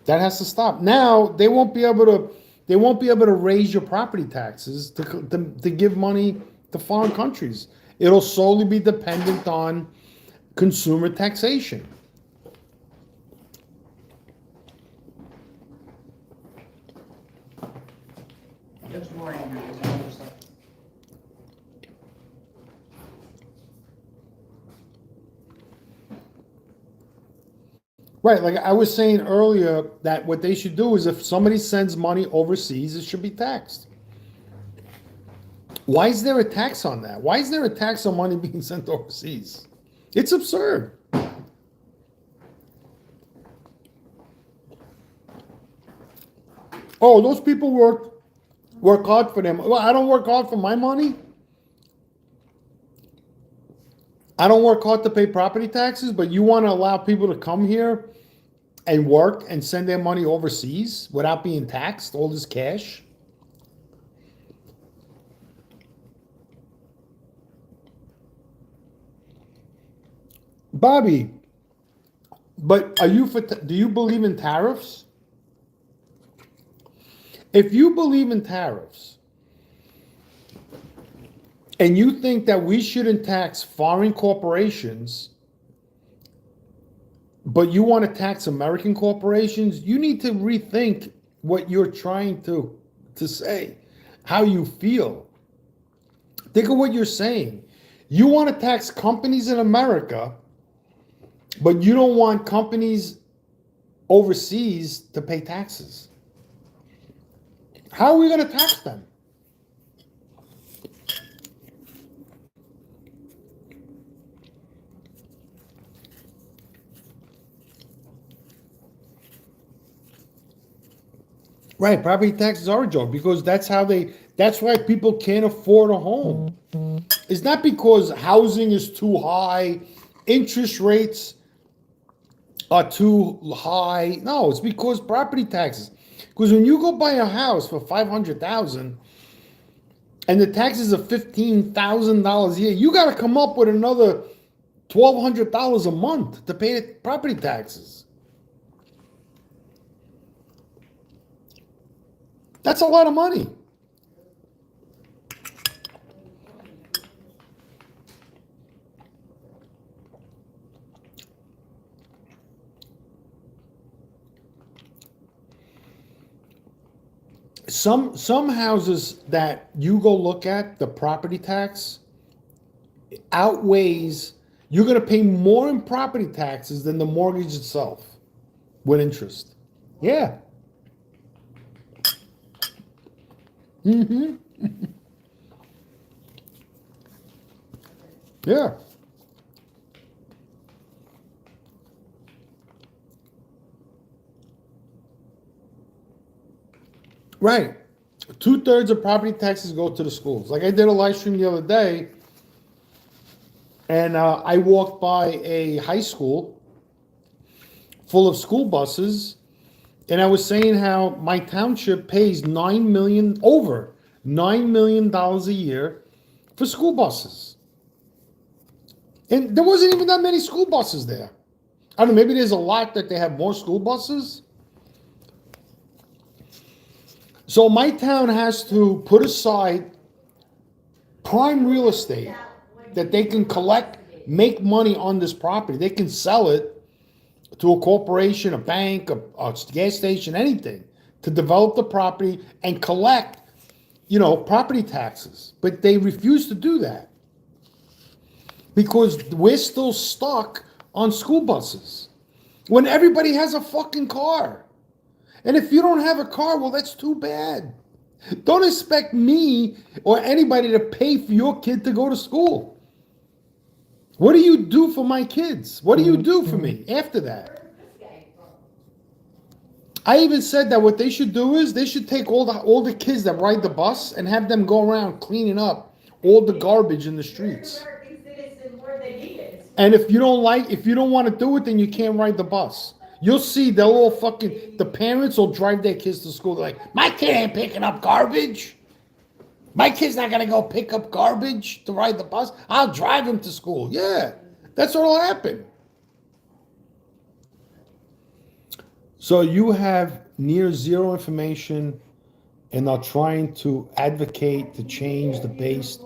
That has to stop. Now they won't be able to raise your property taxes to give money to foreign countries. It'll solely be dependent on consumer taxation. There's more in there. Right, like I was saying earlier, that what they should do is if somebody sends money overseas, it should be taxed. Why is there a tax on that? Why is there a tax on money being sent overseas? It's absurd. Oh, those people work hard for them. Well, I don't work hard for my money. I don't work hard to pay property taxes, but you want to allow people to come here and work and send their money overseas without being taxed, all this cash? Bobby, but are you for, do you believe in tariffs? If you believe in tariffs and you think that we shouldn't tax foreign corporations, but you want to tax American corporations, you need to rethink what you're trying to say, how you feel. Think of what you're saying. You want to tax companies in America, but you don't want companies overseas to pay taxes. How are we going to tax them? Right, property taxes are a joke because that's why people can't afford a home. It's not because housing is too high, interest rates are too high. No, it's because property taxes. Because when you go buy a house for $500,000 and the taxes are $15,000 a year, you got to come up with another $1,200 a month to pay the property taxes. That's a lot of money. Some houses that you go look at, the property tax outweighs, you're going to pay more in property taxes than the mortgage itself with interest. Yeah. Mm-hmm. Yeah. Right. 2/3 of property taxes go to the schools. Like I did a live stream the other day, and I walked by a high school full of school buses, and I was saying how my township pays over $9 million a year for school buses. And there wasn't even that many school buses there. I don't know, maybe there's a lot that they have more school buses. So my town has to put aside prime real estate that they can collect, make money on this property. They can sell it to a corporation, a bank, a gas station, anything, to develop the property and collect, property taxes. But they refuse to do that because we're still stuck on school buses when everybody has a fucking car. And if you don't have a car, well, that's too bad. Don't expect me or anybody to pay for your kid to go to school. What do you do for my kids? What do you do for me after that? I even said that what they should do is they should take all the kids that ride the bus and have them go around cleaning up all the garbage in the streets. And if you don't want to do it, then you can't ride the bus. You'll see the parents will drive their kids to school. They're like, my kid ain't picking up garbage. My kid's not going to go pick up garbage to ride the bus. I'll drive him to school. Yeah, that's what'll happen. So you have near zero information and are trying to advocate to change the base.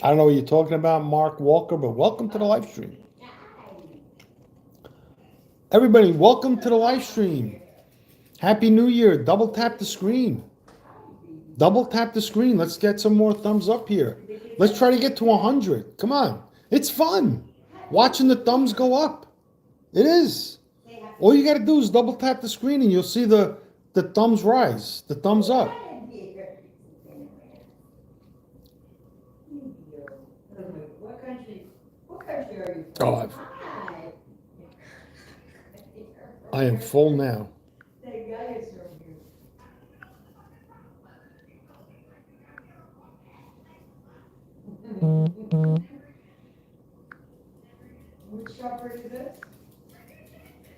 I don't know what you're talking about, Mark Walker, but welcome to the live stream. Everybody, welcome to the live stream. Happy New Year. Double tap the screen. Double tap the screen. Let's get some more thumbs up here. Let's try to get to 100. Come on. It's fun watching the thumbs go up. It is. All you got to do is double tap the screen and you'll see the thumbs rise, the thumbs up. What country are you from? Oh, I am full now. Which shopper is this?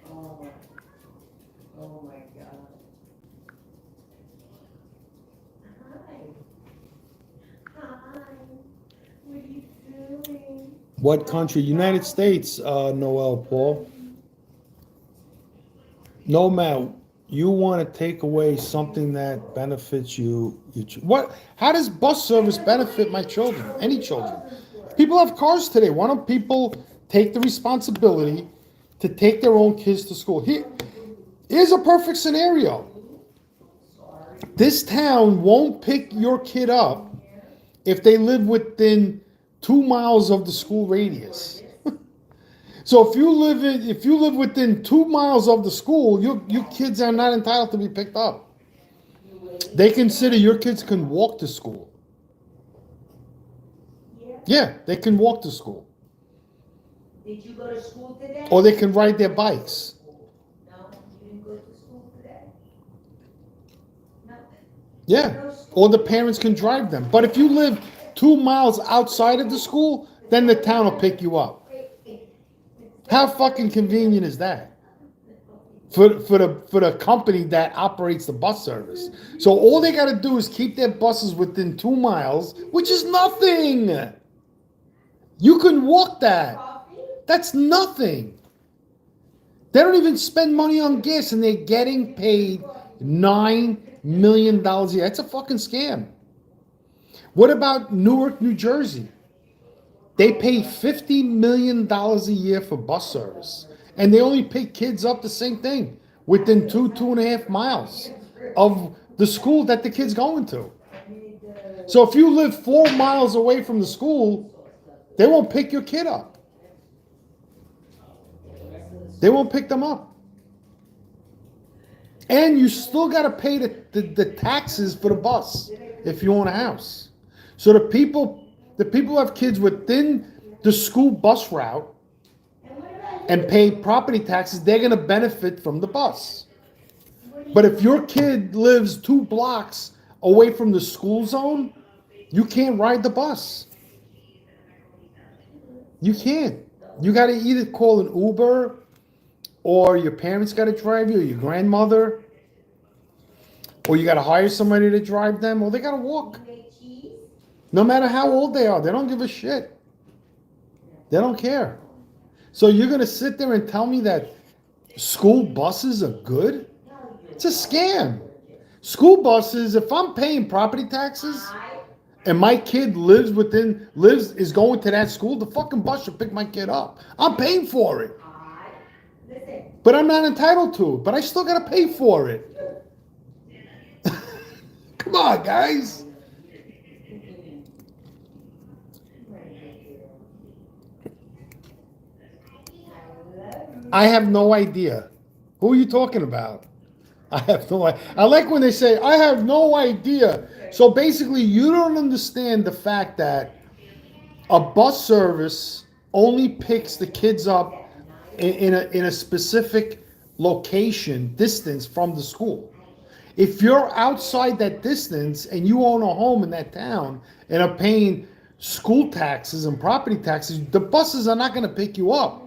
Oh, oh my God. Hi. Hi. What are you doing? What country? United States, Noel, Paul. No, Matt, you want to take away something that benefits you. What? How does bus service benefit my children? Any children? People have cars today. Why don't people take the responsibility to take their own kids to school? Here's a perfect scenario. This town won't pick your kid up if they live within 2 miles of the school radius. So if you live within 2 miles of the school, your kids are not entitled to be picked up. They consider your kids can walk to school. Yeah, they can walk to school. Did you go to school today? Or they can ride their bikes. No, you didn't go to school today? Nothing. Yeah. Or the parents can drive them. But if you live 2 miles outside of the school, then the town will pick you up. How fucking convenient is that? For the company that operates the bus service. So all they gotta do is keep their buses within 2 miles, which is nothing. You can walk that. Coffee? That's nothing. They don't even spend money on gas and they're getting paid $9 million a year. That's a fucking scam. What about Newark, New Jersey? They pay $50 million a year for bus service. And they only pick kids up the same thing within 2.5 miles of the school that the kid's going to. So if you live 4 miles away from the school, they won't pick your kid up. They won't pick them up. And you still got to pay the taxes for the bus if you own a house. So the people who have kids within the school bus route and pay property taxes, they're going to benefit from the bus. But if your kid lives 2 blocks away from the school zone, you can't ride the bus. You can't. You got to either call an Uber or your parents got to drive you or your grandmother, or you got to hire somebody to drive them, or they got to walk. No matter how old they are, they don't give a shit. They don't care. So you're going to sit there and tell me that school buses are good? It's a scam. School buses, if I'm paying property taxes and my kid is going to that school, the fucking bus should pick my kid up. I'm paying for it. But I'm not entitled to it. But I still got to pay for it. Come on, guys. I have no idea. Who are you talking about? I have no idea. I like when they say, I have no idea. So basically, you don't understand the fact that a bus service only picks the kids up in a specific location, distance from the school. If you're outside that distance and you own a home in that town and are paying school taxes and property taxes, the buses are not going to pick you up.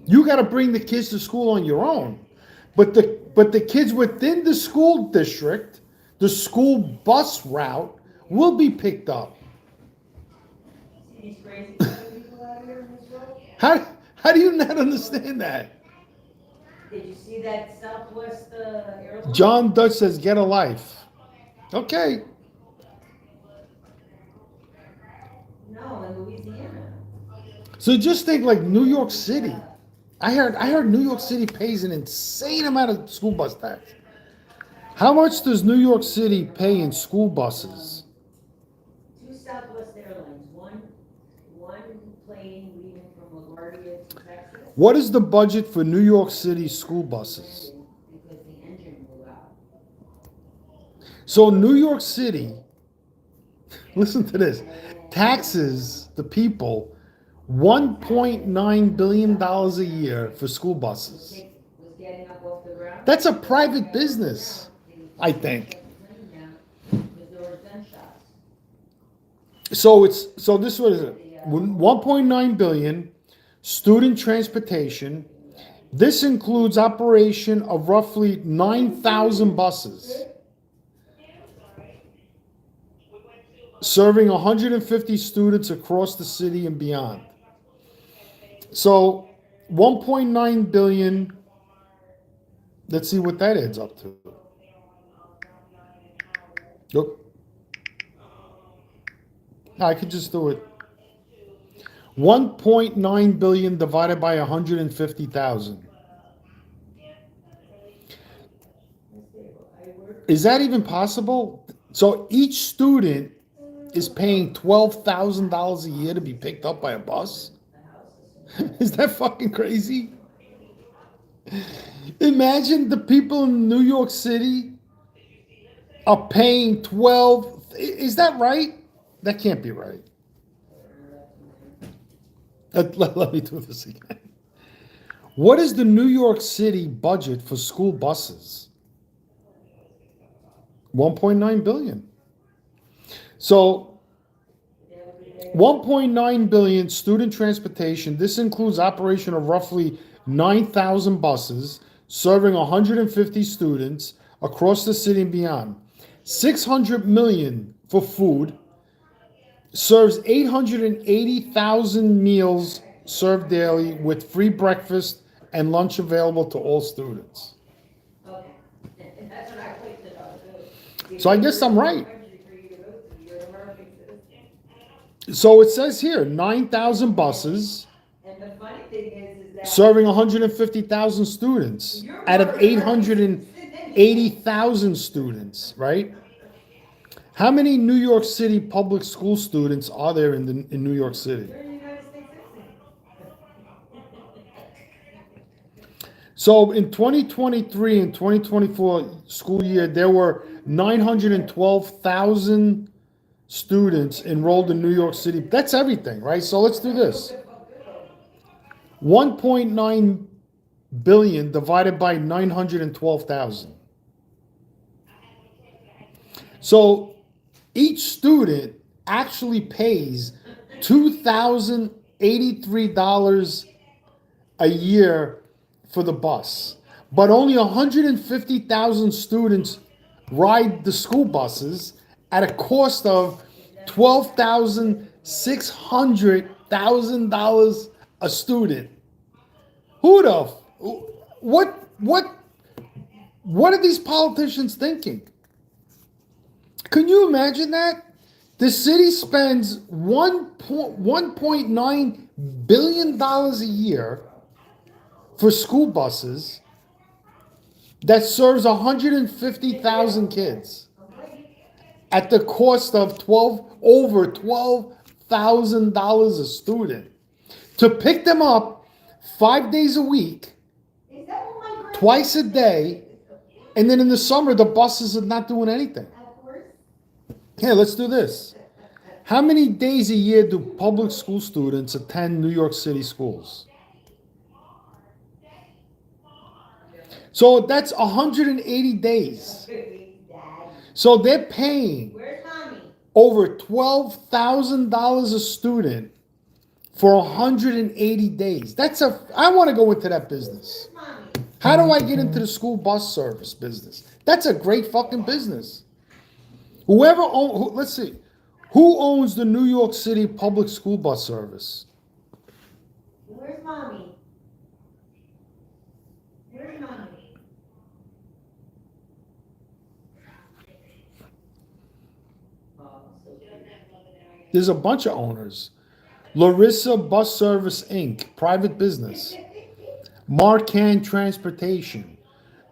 You got to bring the kids to school on your own. But the kids within the school district, the school bus route, will be picked up. How do you not understand that? Did you see that Southwest airline? John Dutch says, get a life. Okay. No, in Louisiana. So just think like New York City. I heard New York City pays an insane amount of school bus tax. How much does New York City pay in school buses? 2 Southwest airlines. One plane leaving from LaGuardia to Texas. What is the budget for New York City school buses? Because the engine blew out. So New York City, listen to this, taxes the people $1.9 billion a year for school buses. Was getting up off the ground. That's a private business, I think. Because there were gunshots. so this what is it? 1.9 billion student transportation. This includes operation of roughly 9,000 buses serving 150 students across the city and beyond. So 1.9 billion, let's see what that adds up to. Look. I could just do it. 1.9 billion divided by 150,000. Is that even possible? So each student is paying $12,000 a year to be picked up by a bus? Is that fucking crazy? Imagine the people in New York City are paying 12. Is that right? That can't be right. Let me do this again. What is the New York City budget for school buses? 1.9 billion. So 1.9 billion student transportation. This includes operation of roughly 9,000 buses serving 150 students across the city and beyond. 600 million for food. Serves 880,000 meals served daily with free breakfast and lunch available to all students. Okay, that's what I picked it up too. So I guess I'm right. Country for you to go to, you're an American citizen. So it says here 9,000 buses And the funny thing is that. serving 150,000 students out of 880,000 students, right? How many New York City public school students are there in New York City? You're a United States citizen. So in 2023 and 2024 school year, there were 912,000 students enrolled in New York City. That's everything, right? So let's do this. 1.9 billion divided by 912,000. So each student actually pays $2,083 a year for the bus, but only 150,000 students ride the school buses at a cost of $12,600 a student. What are these politicians thinking? Can you imagine that? The city spends $1.9 billion a year for school buses that serves 150,000 kids at the cost of over $12,000 a student to pick them up 5 days a week, Is that what my grand- twice a day, and then in the summer the buses are not doing anything. Of course. Here, let's do this. How many days a year do public school students attend New York City schools? So that's 180 days. Dad. So they're paying Where's mommy? over $12,000 a student for 180 days. I want to go into that business. Where's mommy? How do I get into the school bus service business? That's a great fucking business. Let's see. Who owns the New York City public school bus service? Where's mommy? Where's mommy? Oh, so cute. There's a bunch of owners. Larissa Bus Service Inc., private business. Marcan Transportation.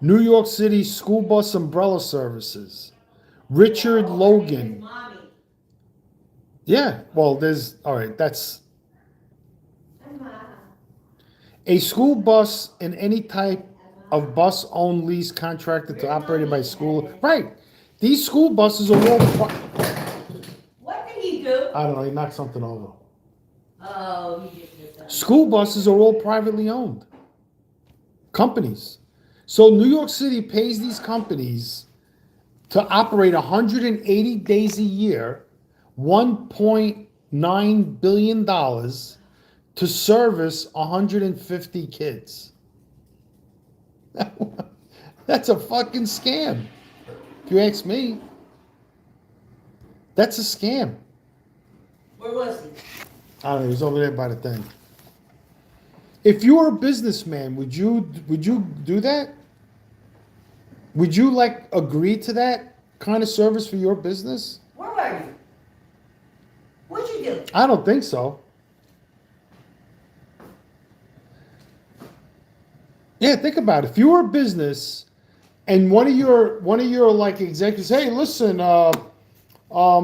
New York City School Bus Umbrella Services. Richard Where's Logan. mommy? Yeah, well, that's Emma. a school bus in any type of bus owned lease contracted to operated by school. Right. These school buses are all, What did he do? I don't know, he knocked something over. Oh, he just did something. School buses are all privately owned companies. So New York City pays these companies to operate 180 days a year $1.9 billion to service 150 kids. That's a fucking scam. If you ask me, that's a scam. Where was he? I don't know, he was over there by the thing. If you were a businessman, would you do that? Would you like agree to that kind of service for your business? Where were you? What'd you do? I don't think so. Yeah, think about it. If you were a business and one of your like executives, hey, listen,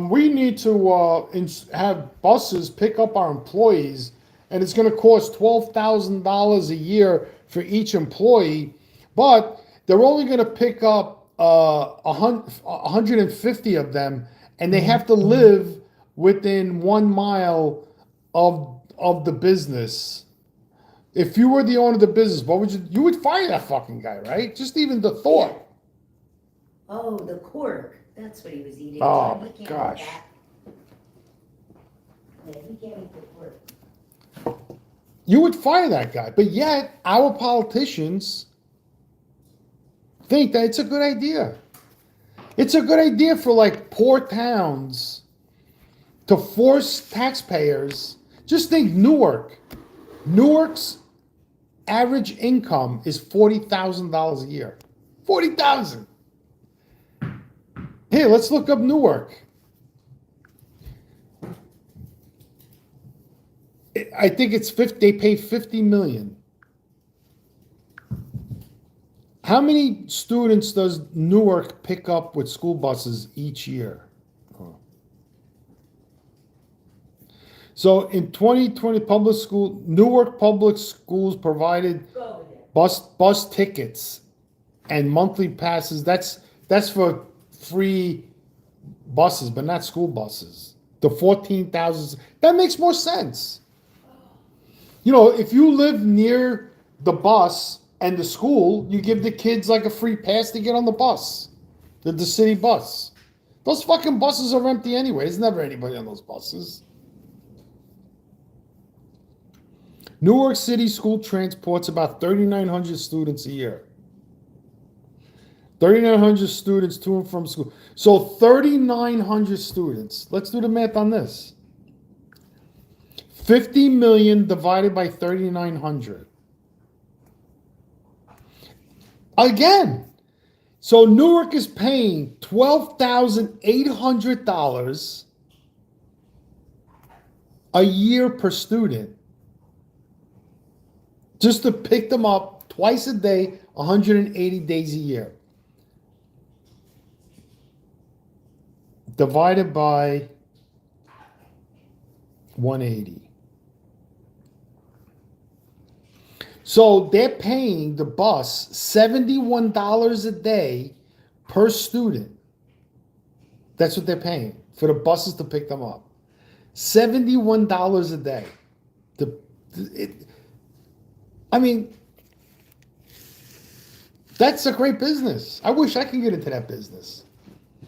we need to have buses pick up our employees, and it's going to cost $12,000 a year for each employee, but they're only going to pick up 150 of them, and they have to live within 1 mile of the business. If you were the owner of the business, what would you would fire that fucking guy, right? Just even the thought. Oh, the cork. That's what he was eating. Oh, He my can't eat gosh. that. Yeah, he can't eat the cork. You would fire that guy, but yet our politicians think that it's a good idea. It's a good idea for like poor towns to force taxpayers. Just think Newark. Newark's average income is $40,000 a year. 40,000. Here, let's look up Newark. I think it's 50. They pay $50 million. How many students does Newark pick up with school buses each year? So in 2020, Newark Public Schools provided Go over there. bus tickets and monthly passes. That's for free buses, but not school buses. The 14,000. That makes more sense. You know, if you live near the bus and the school, you give the kids like a free pass to get on the bus, the city bus. Those fucking buses are empty anyway. There's never anybody on those buses. Newark City School transports about 3,900 students a year. 3,900 students to and from school. So 3,900 students. Let's do the math on this. 50 million divided by 3,900. Again, so Newark is paying $12,800 a year per student just to pick them up twice a day, 180 days a year. Divided by 180. So they're paying the bus $71 a day per student. That's what they're paying for the buses to pick them up. $71 a day. I mean, that's a great business. I wish I could get into that business.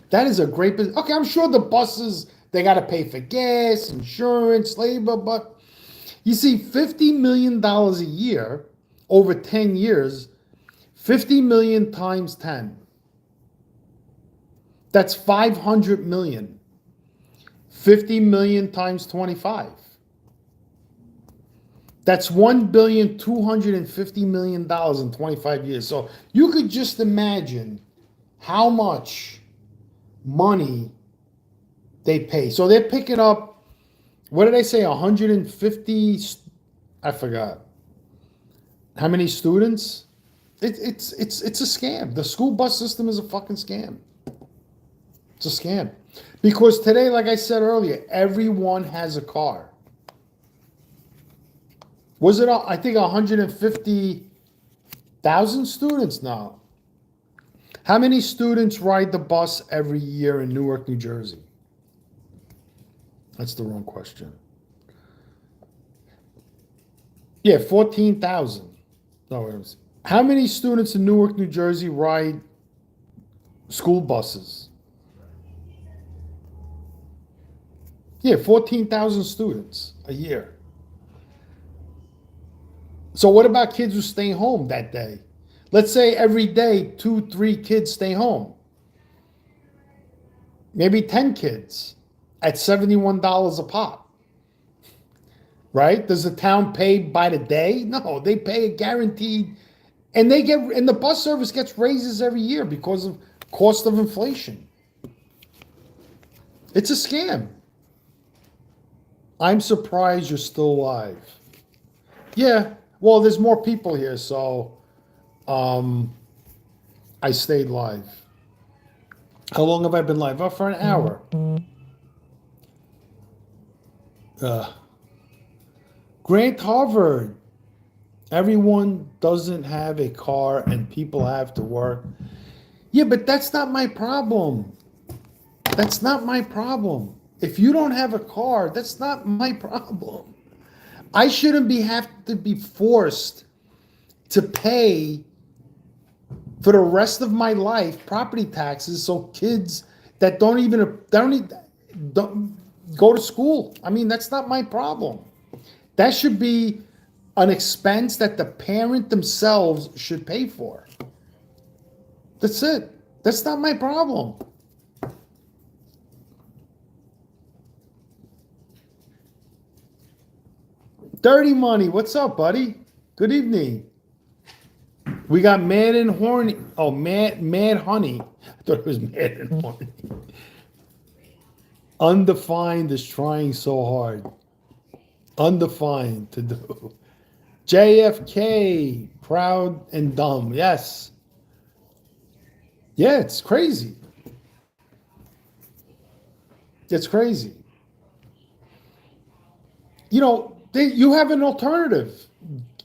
That is a great business. Okay, I'm sure the buses, they got to pay for gas, insurance, labor, but you see, $50 million a year over 10 years, 50 million times 10. That's 500 million. 50 million times 25. That's $1,250,000,000 in 25 years. So you could just imagine how much money they pay. So they're picking up, what did I say, 150, I forgot. How many students? It's a scam. The school bus system is a fucking scam. It's a scam. Because today, like I said earlier, everyone has a car. Was it, I think, 150,000 students now? How many students ride the bus every year in Newark, New Jersey? That's the wrong question. Yeah, 14,000. No, it was. How many students in Newark, New Jersey ride school buses? Yeah, 14,000 students a year. So what about kids who stay home that day? Let's say every day, 2, 3 kids stay home. Maybe 10 kids at $71 a pop. Right? Does the town pay by the day? No, they pay a guaranteed, and the bus service gets raises every year because of cost of inflation. It's a scam. I'm surprised you're still alive. Yeah, well, there's more people here, so I stayed live. How long have I been live? Oh, for an hour. Grant Harvard. Everyone doesn't have a car and people have to work. Yeah, but that's not my problem. That's not my problem. If you don't have a car, that's not my problem. I shouldn't have to be forced to pay for the rest of my life property taxes so kids that don't go to school. I mean, that's not my problem. That should be an expense that the parent themselves should pay for. That's it. That's not my problem. Dirty Money, what's up, buddy? Good evening. We got Mad and Horny. Oh, Mad Honey. I thought it was Mad and Horny. Undefined is trying so hard. Undefined to do. JFK, proud and dumb. Yes. Yeah, it's crazy. It's crazy. You have an alternative.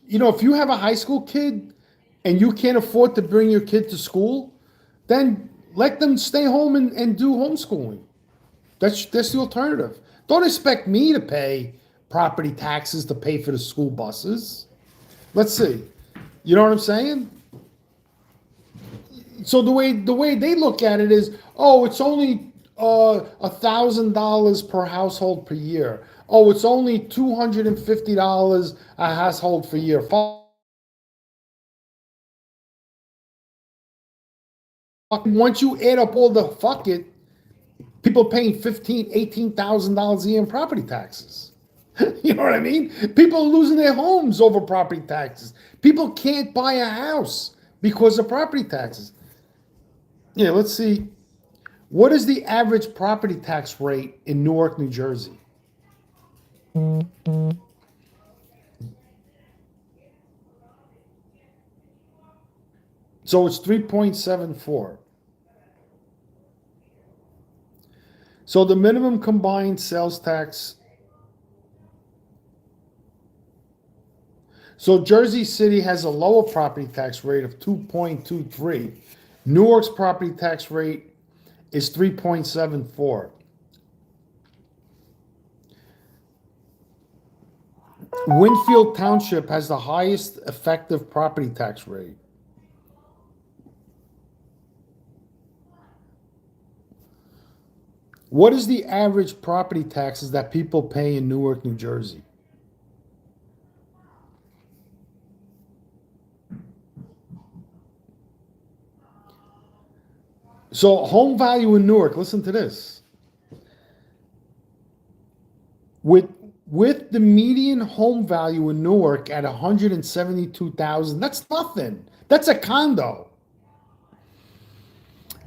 If you have a high school kid and you can't afford to bring your kid to school, then let them stay home and do homeschooling. That's the alternative. Don't expect me to pay property taxes to pay for the school buses. Let's see. You know what I'm saying? So the way they look at it is, oh, it's only $1,000 per household per year. Oh, it's only $250 a household per year. Once you add up all the people paying $18,000 a year in property taxes. You know what I mean? People are losing their homes over property taxes. People can't buy a house because of property taxes. Yeah, let's see. What is the average property tax rate in Newark, New Jersey? So it's 3.74. So the minimum combined sales tax. So Jersey City has a lower property tax rate of 2.23. Newark's property tax rate is 3.74. Winfield Township has the highest effective property tax rate. What is the average property taxes that people pay in Newark, New Jersey? So home value in Newark, listen to this. With the median home value in Newark at $172,000, that's nothing. That's a condo.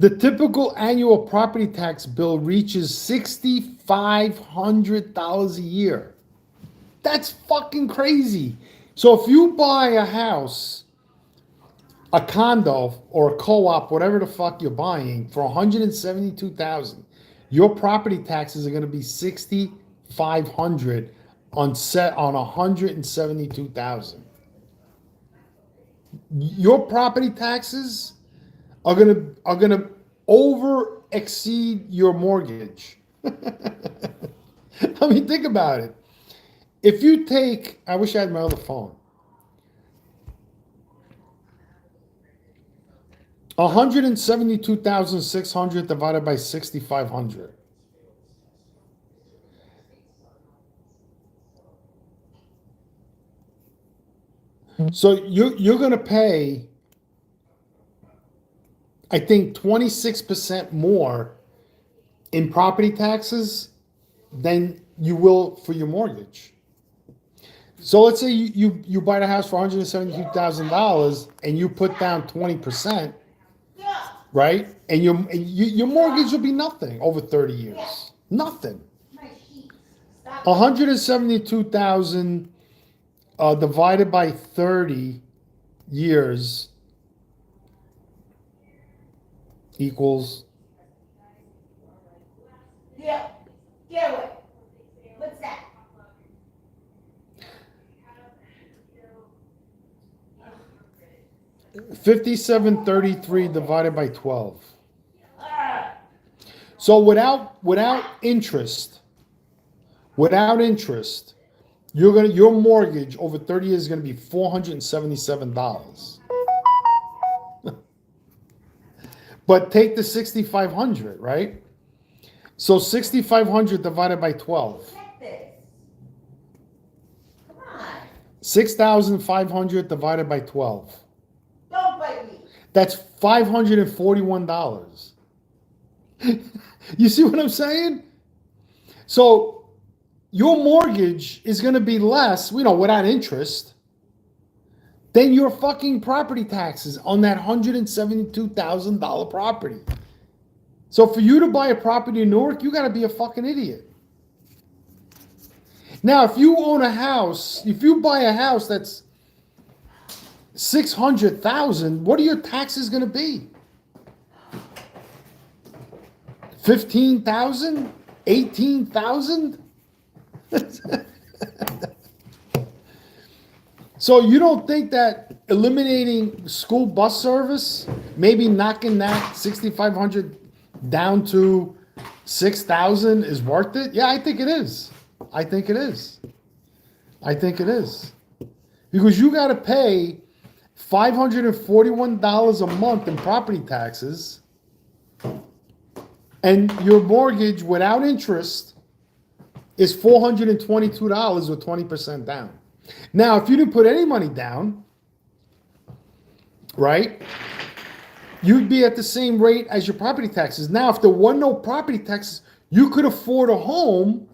The typical annual property tax bill reaches $6,500 a year. That's fucking crazy. So if you buy a house, a condo or a co-op, whatever the fuck you're buying, for $172,000, your property taxes are going to be $6,500 on $172,000. Your property taxes are gonna over exceed your mortgage. I mean, think about it. If you take, I wish I had my other phone. 172,600 divided by 6,500. So you're gonna pay, I think, 26% more in property taxes than you will for your mortgage. So let's say you buy the house for $172,000 and you put down 20%, right? And your mortgage will be nothing over 30 years. Nothing. 172,000 divided by 30 years equals Yeah, get away. What's that? 5733 divided by 12. So without interest, your mortgage over 30 years is gonna be $477. But take the 6,500, right? So 6,500 divided by 12. Check this. Come on, 6,500 divided by 12. don't bite me. That's $541. You see what I'm saying? So your mortgage is going to be less, without interest, than your fucking property taxes on that $172,000 property. So for you to buy a property in Newark, you got to be a fucking idiot. Now, if you buy a house that's $600,000, what are your taxes going to be? $15,000? $18,000? So you don't think that eliminating school bus service, maybe knocking that 6,500 down to 6,000 is worth it? Yeah, I think it is. I think it is. Because you got to pay $541 a month in property taxes, and your mortgage without interest is $422 with 20% down. Now, if you didn't put any money down, right, you'd be at the same rate as your property taxes. Now, if there were no property taxes, you could afford a home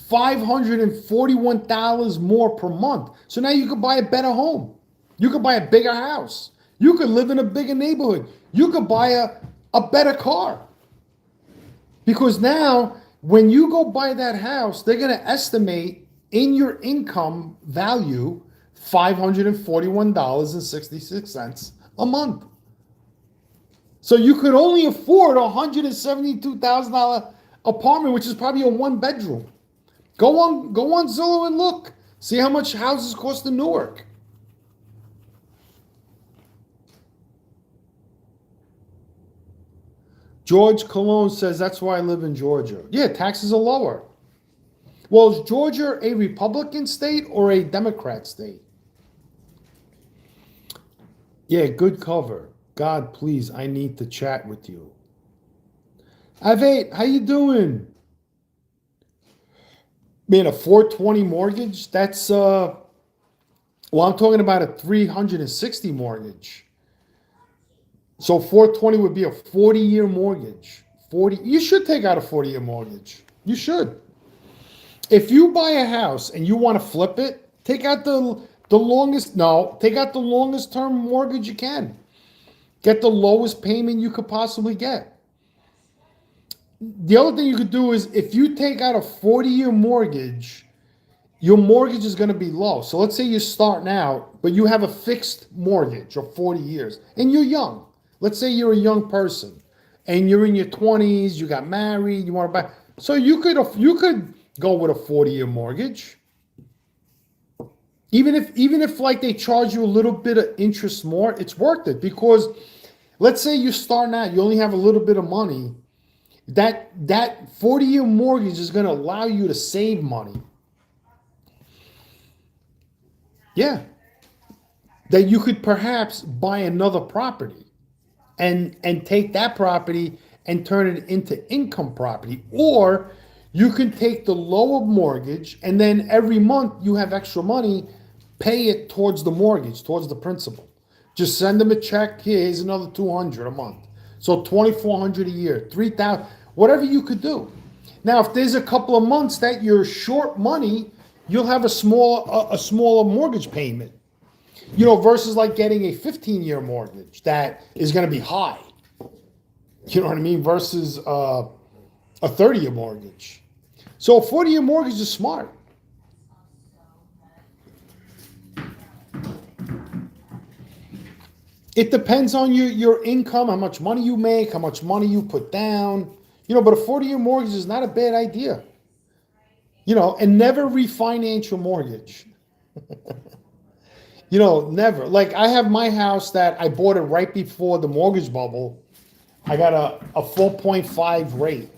$541 more per month. So now you could buy a better home. You could buy a bigger house. You could live in a bigger neighborhood. You could buy a better car. Because now, when you go buy that house, they're going to estimate in your income value $541.66 a month. So you could only afford a $172,000 apartment, which is probably a one-bedroom. Go on Zillow and look. See how much houses cost in Newark. George Cologne says, that's why I live in Georgia. Yeah, taxes are lower. Well, is Georgia a Republican state or a Democrat state? Yeah, good cover. God, please, I need to chat with you. Avate, how you doing? Man, a 420 mortgage? That's, I'm talking about a 360 mortgage. So 420 would be a 40-year mortgage. You should take out a 40-year mortgage. You should. If you buy a house and you want to flip it, take out the longest term mortgage you can. Get the lowest payment you could possibly get. The other thing you could do is if you take out a 40-year mortgage, your mortgage is going to be low. So let's say you're starting out, but you have a fixed mortgage of 40 years and you're young. Let's say you're a young person and you're in your 20s, you got married, you want to buy. So you could go with a 40-year mortgage. Even if like they charge you a little bit of interest more, it's worth it because let's say you're starting out, you only have a little bit of money. That 40-year mortgage is going to allow you to save money. Yeah. That you could perhaps buy another property and take that property and turn it into income property. Or you can take the lower mortgage and then every month you have extra money pay it towards the mortgage, towards the principal. Just send them a check. Here's another $200 a month. So $2,400 a year, $3,000, whatever you could do. Now, if there's a couple of months that you're short money, you'll have a smaller mortgage payment. Versus like getting a 15-year mortgage that is going to be high. You know what I mean? Versus a 30-year mortgage. So a 40-year mortgage is smart. It depends on your income, how much money you make, how much money you put down. But a 40-year mortgage is not a bad idea. And never refinance your mortgage. Never. Like I have my house that I bought it right before the mortgage bubble. I got a 4.5 rate,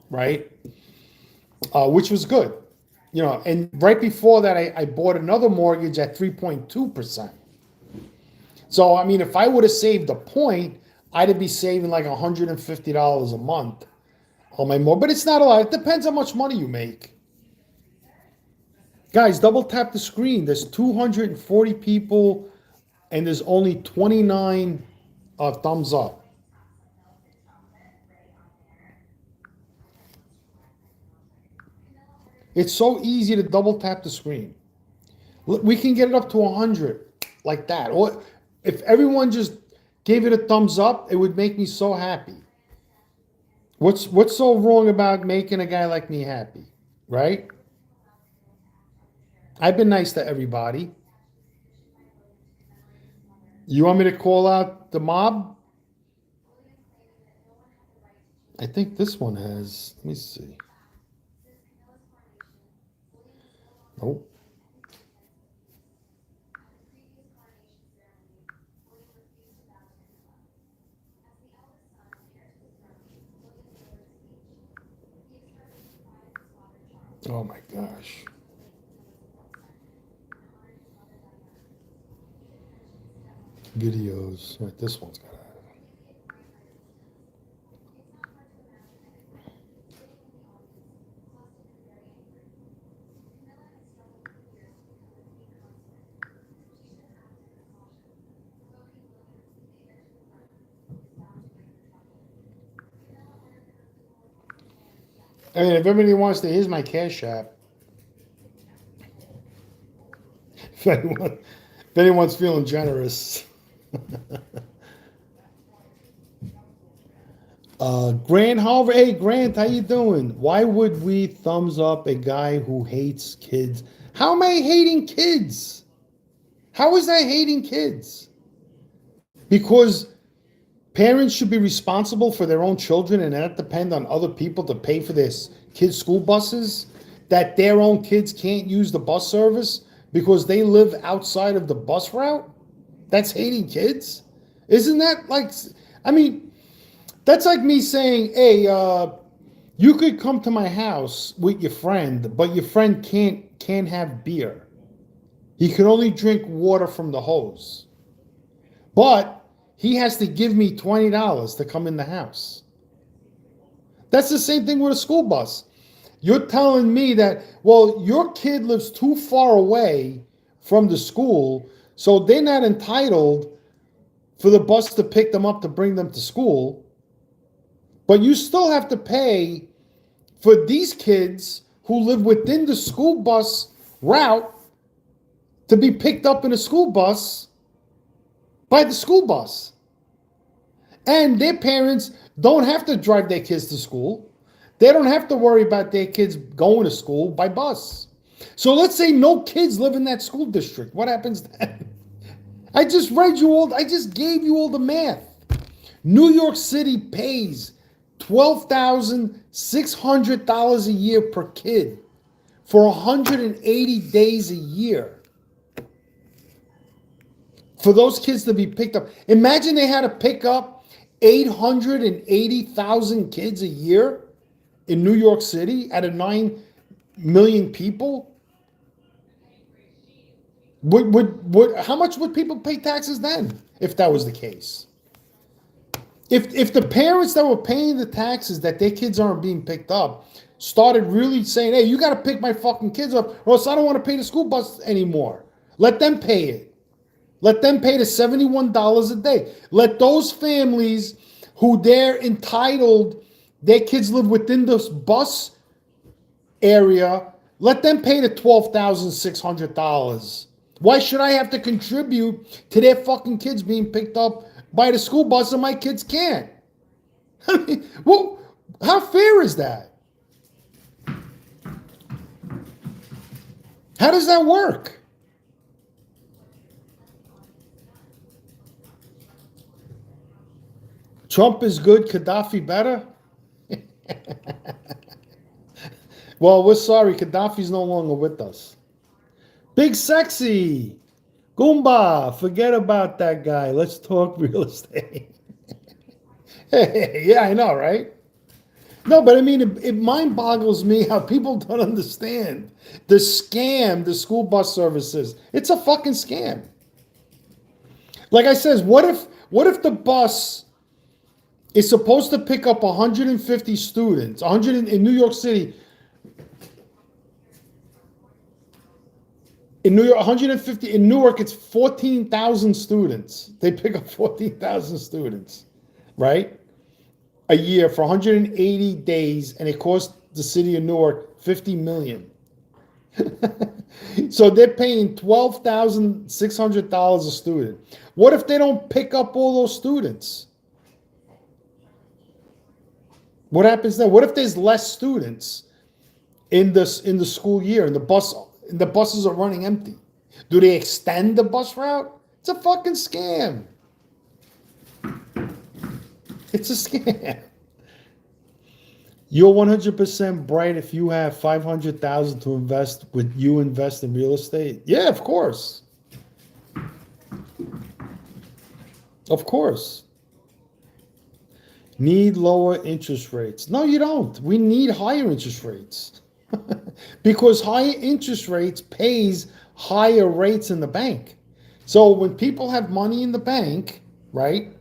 right? Which was good. And right before that, I bought another mortgage at 3.2%. So, I mean, if I would have saved a point, I'd be saving like $150 a month on my mortgage. But it's not a lot. It depends how much money you make. Guys, double tap the screen. There's 240 people and there's only 29 thumbs up. It's so easy to double tap the screen. We can get it up to 100 like that. Or if everyone just gave it a thumbs up, it would make me so happy. What's so wrong about making a guy like me happy, right? I've been nice to everybody. You want me to call out the mob? I think this one has, let me see. Nope. Oh my gosh. Videos. Right, this one's got it. I mean, if everybody wants to, here's my Cash App. If anyone's feeling generous. Grant Harvard. Hey, Grant, how you doing? Why would we thumbs up a guy who hates kids? How am I hating kids? How is that hating kids? Because parents should be responsible for their own children and not depend on other people to pay for their kids' school buses, that their own kids can't use the bus service because they live outside of the bus route? That's hating kids? Isn't that like, I mean, that's like me saying, hey, you could come to my house with your friend, but your friend can't have beer. He can only drink water from the hose. But he has to give me $20 to come in the house. That's the same thing with a school bus. You're telling me that, well, your kid lives too far away from the school, so they're not entitled for the bus to pick them up to bring them to school. But you still have to pay for these kids who live within the school bus route to be picked up in a school bus by the school bus. And their parents don't have to drive their kids to school. They don't have to worry about their kids going to school by bus. So let's say no kids live in that school district. What happens then? I just gave you all the math. New York City pays $12,600 a year per kid for 180 days a year. For those kids to be picked up. Imagine they had to pick up 880,000 kids a year in New York City out of 9 million people. How much would people pay taxes then if that was the case? If the parents that were paying the taxes that their kids aren't being picked up started really saying, hey, you got to pick my fucking kids up or else I don't want to pay the school bus anymore. Let them pay it. Let them pay the $71 a day. Let those families who they're entitled, their kids live within this bus area, let them pay the $12,600. Why should I have to contribute to their fucking kids being picked up by the school bus and my kids can't? I mean, well, how fair is that? How does that work? Trump is good, Gaddafi better? Well, we're sorry, Gaddafi's no longer with us. Big Sexy, Goomba, forget about that guy. Let's talk real estate. Yeah, I know, right? No, but I mean, it mind boggles me how people don't understand the scam the school bus service is. It's a fucking scam. Like I says, what if the bus is supposed to pick up 150 students, 100 in New York City? In New York, 150 in Newark, it's 14,000 students. They pick up 14,000 students, right? A year for 180 days, and it costs the city of Newark $50 million. So they're paying $12,600 a student. What if they don't pick up all those students? What happens then? What if there's less students in the school year and the buses are running empty? Do they extend the bus route? It's a fucking scam. It's a scam. You're 100% bright if you have $500,000 to invest. Would you invest in real estate? Yeah, of course. Of course. Need lower interest rates. No, you don't. We need higher interest rates. Because higher interest rates pays higher rates in the bank. So when people have money in the bank, right?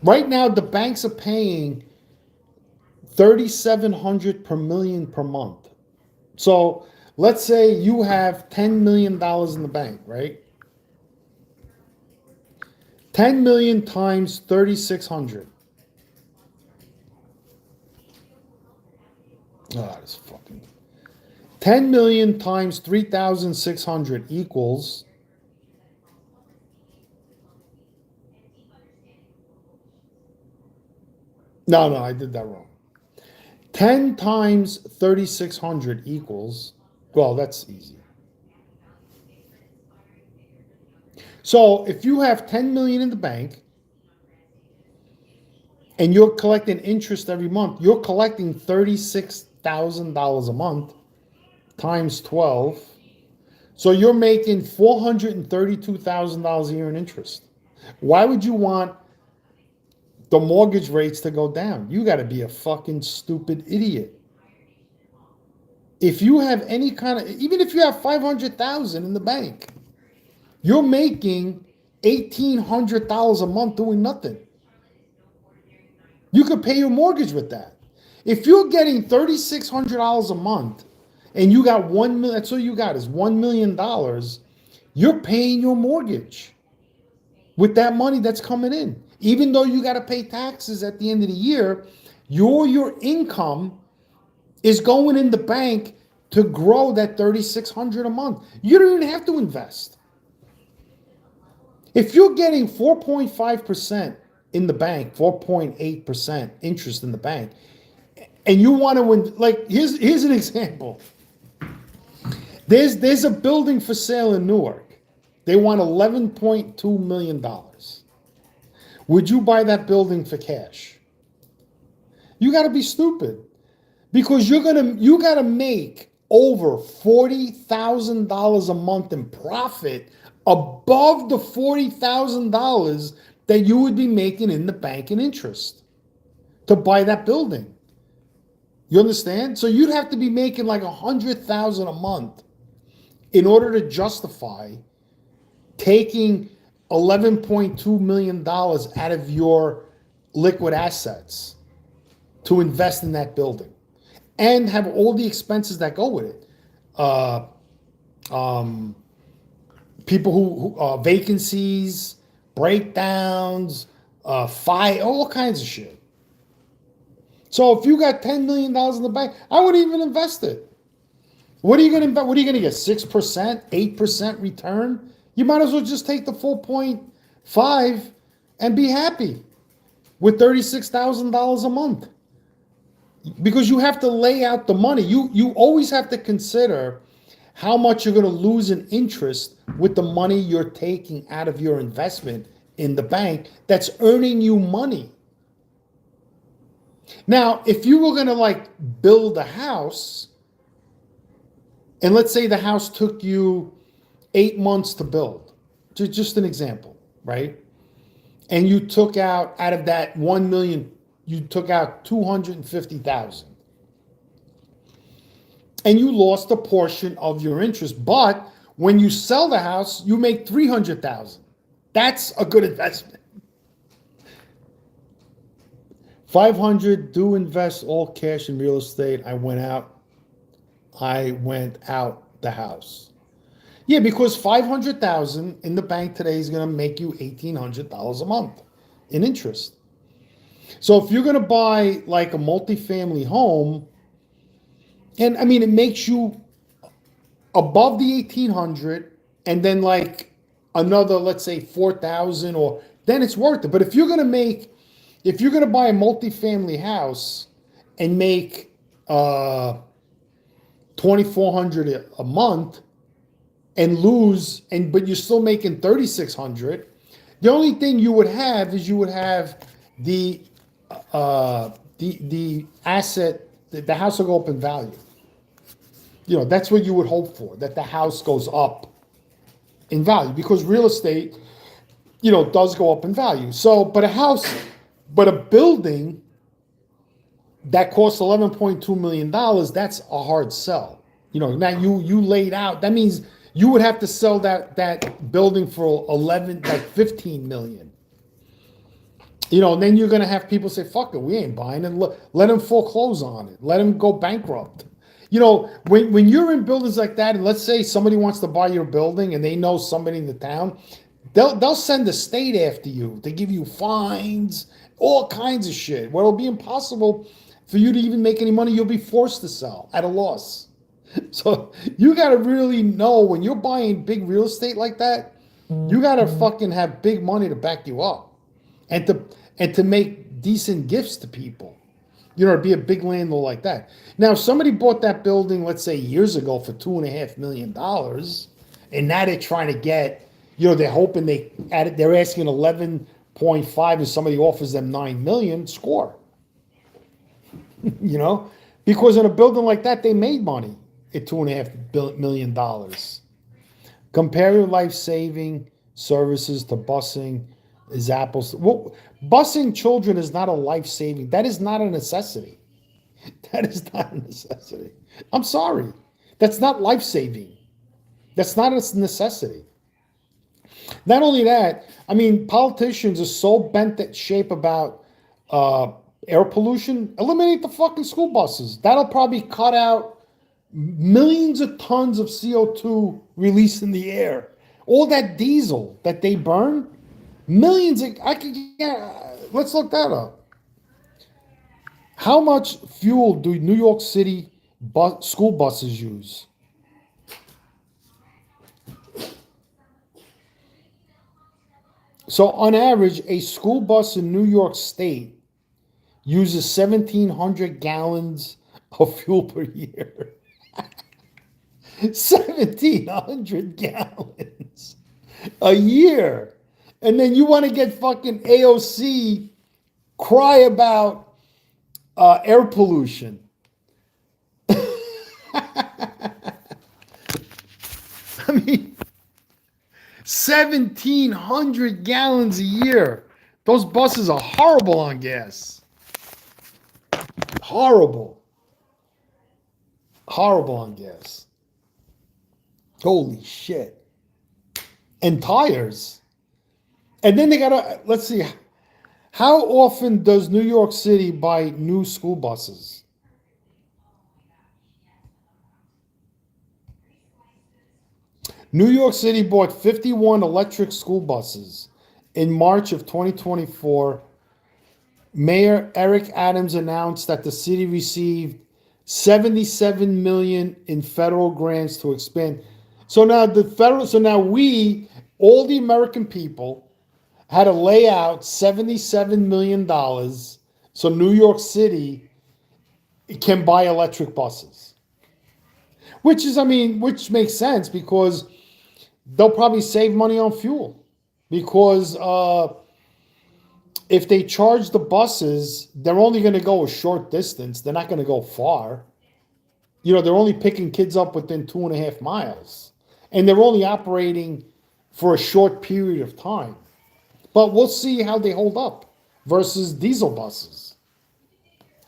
Right now the banks are paying $3,700 per million per month. So let's say you have $10 million in the bank, right? 10 million times 3,600. Oh, this fucking 10 million times 3,600 equals no, I did that wrong. 10 times 3,600 equals, well, that's easy. So if you have 10 million in the bank and you're collecting interest every month, you're collecting $36,000 a month times 12. So you're making $432,000 a year in interest. Why would you want the mortgage rates to go down? You got to be a fucking stupid idiot. If you have any kind of, even if you have 500,000 in the bank, you're making $1,800 a month doing nothing. You could pay your mortgage with that. If you're getting $3,600 a month and you got $1 million, that's all you got is $1 million, you're paying your mortgage with that money that's coming in. Even though you got to pay taxes at the end of the year, your income is going in the bank to grow that $3,600 a month. You don't even have to invest. If you're getting 4.5% in the bank, 4.8% interest in the bank, and you want to win, like, here's an example. There's a building for sale in Newark. They want $11.2 million. Would you buy that building for cash? You got to be stupid, because you got to make over $40,000 a month in profit above the $40,000 that you would be making in the bank in interest to buy that building. You understand? So you'd have to be making like $100,000 a month in order to justify taking $11.2 million out of your liquid assets to invest in that building and have all the expenses that go with it. people who vacancies, breakdowns, fire, all kinds of shit. So if you got $10 million in the bank, I wouldn't even invest it. What are you going to invest? What are you going to get? 6%, 8% return? You might as well just take the 4.5 and be happy with $36,000 a month. Because you have to lay out the money. You always have to consider how much you're going to lose in interest with the money you're taking out of your investment in the bank that's earning you money. Now, if you were going to like build a house, and let's say the house took you 8 months to build, just an example, right? And you took out of that 1 million, you took out 250,000. And you lost a portion of your interest, but when you sell the house, you make 300,000. That's a good investment. 500, do invest all cash in real estate. I went out the house. Yeah, because 500,000 in the bank today is going to make you $1,800 a month in interest. So if you're going to buy like a multifamily home, and I mean, it makes you above the 1,800 and then like another, let's say 4,000, or then it's worth it. But if you're going to buy a multifamily house and make $2,400 a month and lose, but you're still making $3,600, the only thing you would have is the asset, the house will go up in value. You know, that's what you would hope for, that the house goes up in value, because real estate, you know, does go up in value. So, but a building that costs $11.2 million, that's a hard sell. You know, now you laid out, that means you would have to sell that building for 15 million. You know, and then you're going to have people say, fuck it, we ain't buying it. Let them foreclose on it. Let them go bankrupt. You know, when you're in buildings like that, and let's say somebody wants to buy your building and they know somebody in the town, they'll send the state after you. They give you fines, all kinds of shit. Where it'll be impossible for you to even make any money. You'll be forced to sell at a loss. So you got to really know, when you're buying big real estate like that, you got to fucking have big money to back you up, and to make decent gifts to people. You know, to be a big landlord like that. Now, if somebody bought that building, let's say years ago, for $2.5 million, and now they're trying to get, you know, they're hoping they're asking 11.5, and somebody offers them 9 million, score. You know, because in a building like that, they made money at $2.5 million. Compare your life-saving services to busing is apples. Well, busing children is not a life-saving. That is not a necessity. That is not a necessity. I'm sorry. That's not life-saving. That's not a necessity. Not only that, I mean, politicians are so bent at shape about air pollution. Eliminate the fucking school buses. That'll probably cut out millions of tons of CO2 released in the air. All that diesel that they burn, millions of, let's look that up. How much fuel do New York City school buses use? So on average, a school bus in New York State uses 1,700 gallons of fuel per year. 1,700 gallons a year. And then you want to get fucking AOC cry about air pollution. I mean, 1,700 gallons a year. Those buses are horrible on gas. Horrible. Horrible on gas. Holy shit. And tires. And then they gotta, let's see, how often does New York City buy new school buses? New York City bought 51 electric school buses. In March of 2024, Mayor Eric Adams announced that the city received 77 million in federal grants to expand. So now we, all the American people, had to lay out $77 million so New York City can buy electric buses. Which makes sense because they'll probably save money on fuel. Because if they charge the buses, they're only going to go a short distance. They're not going to go far. They're only picking kids up within 2.5 miles. And they're only operating for a short period of time. But we'll see how they hold up versus diesel buses.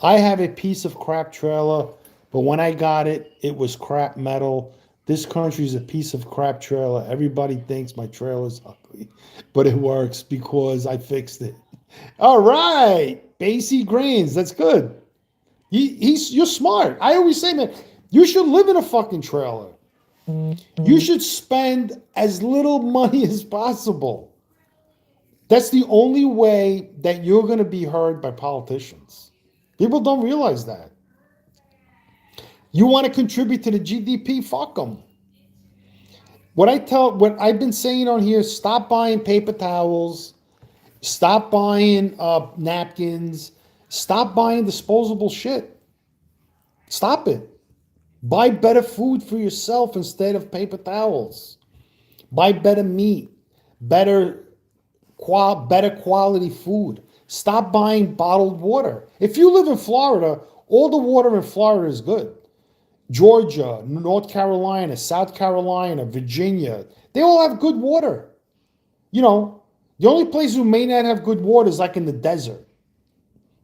I have a piece of crap trailer, but when I got it, it was crap metal. This country's a piece of crap trailer. Everybody thinks my trailer's ugly, but it works because I fixed it. All right, Basie Grains, that's good. You're smart. I always say, man, you should live in a fucking trailer. You should spend as little money as possible. That's the only way that you're going to be heard by politicians. People don't realize that. You want to contribute to the GDP? Fuck them. What I've been saying on here, stop buying paper towels, stop buying napkins, stop buying disposable shit. Stop it. Buy better food for yourself instead of paper towels. Buy better meat, better quality food. Stop buying bottled water. If you live in Florida, all the water in Florida is good. Georgia, North Carolina, South Carolina, Virginia, they all have good water. The only place who may not have good water is like in the desert.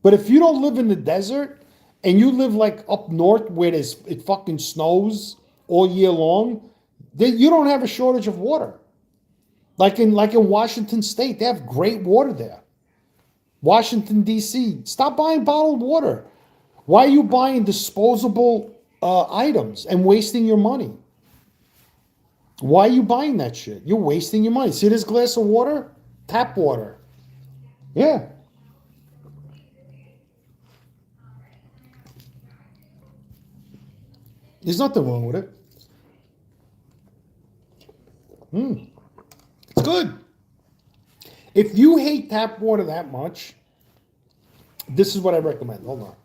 But if you don't live in the desert and you live like up north where it fucking snows all year long, then you don't have a shortage of water. Like in Washington State, they have great water there. Washington, D.C., stop buying bottled water. Why are you buying disposable items and wasting your money? Why are you buying that shit? You're wasting your money. See this glass of water? Tap water. Yeah. There's nothing wrong with it. It's good. If you hate tap water that much, this is what I recommend. Hold on.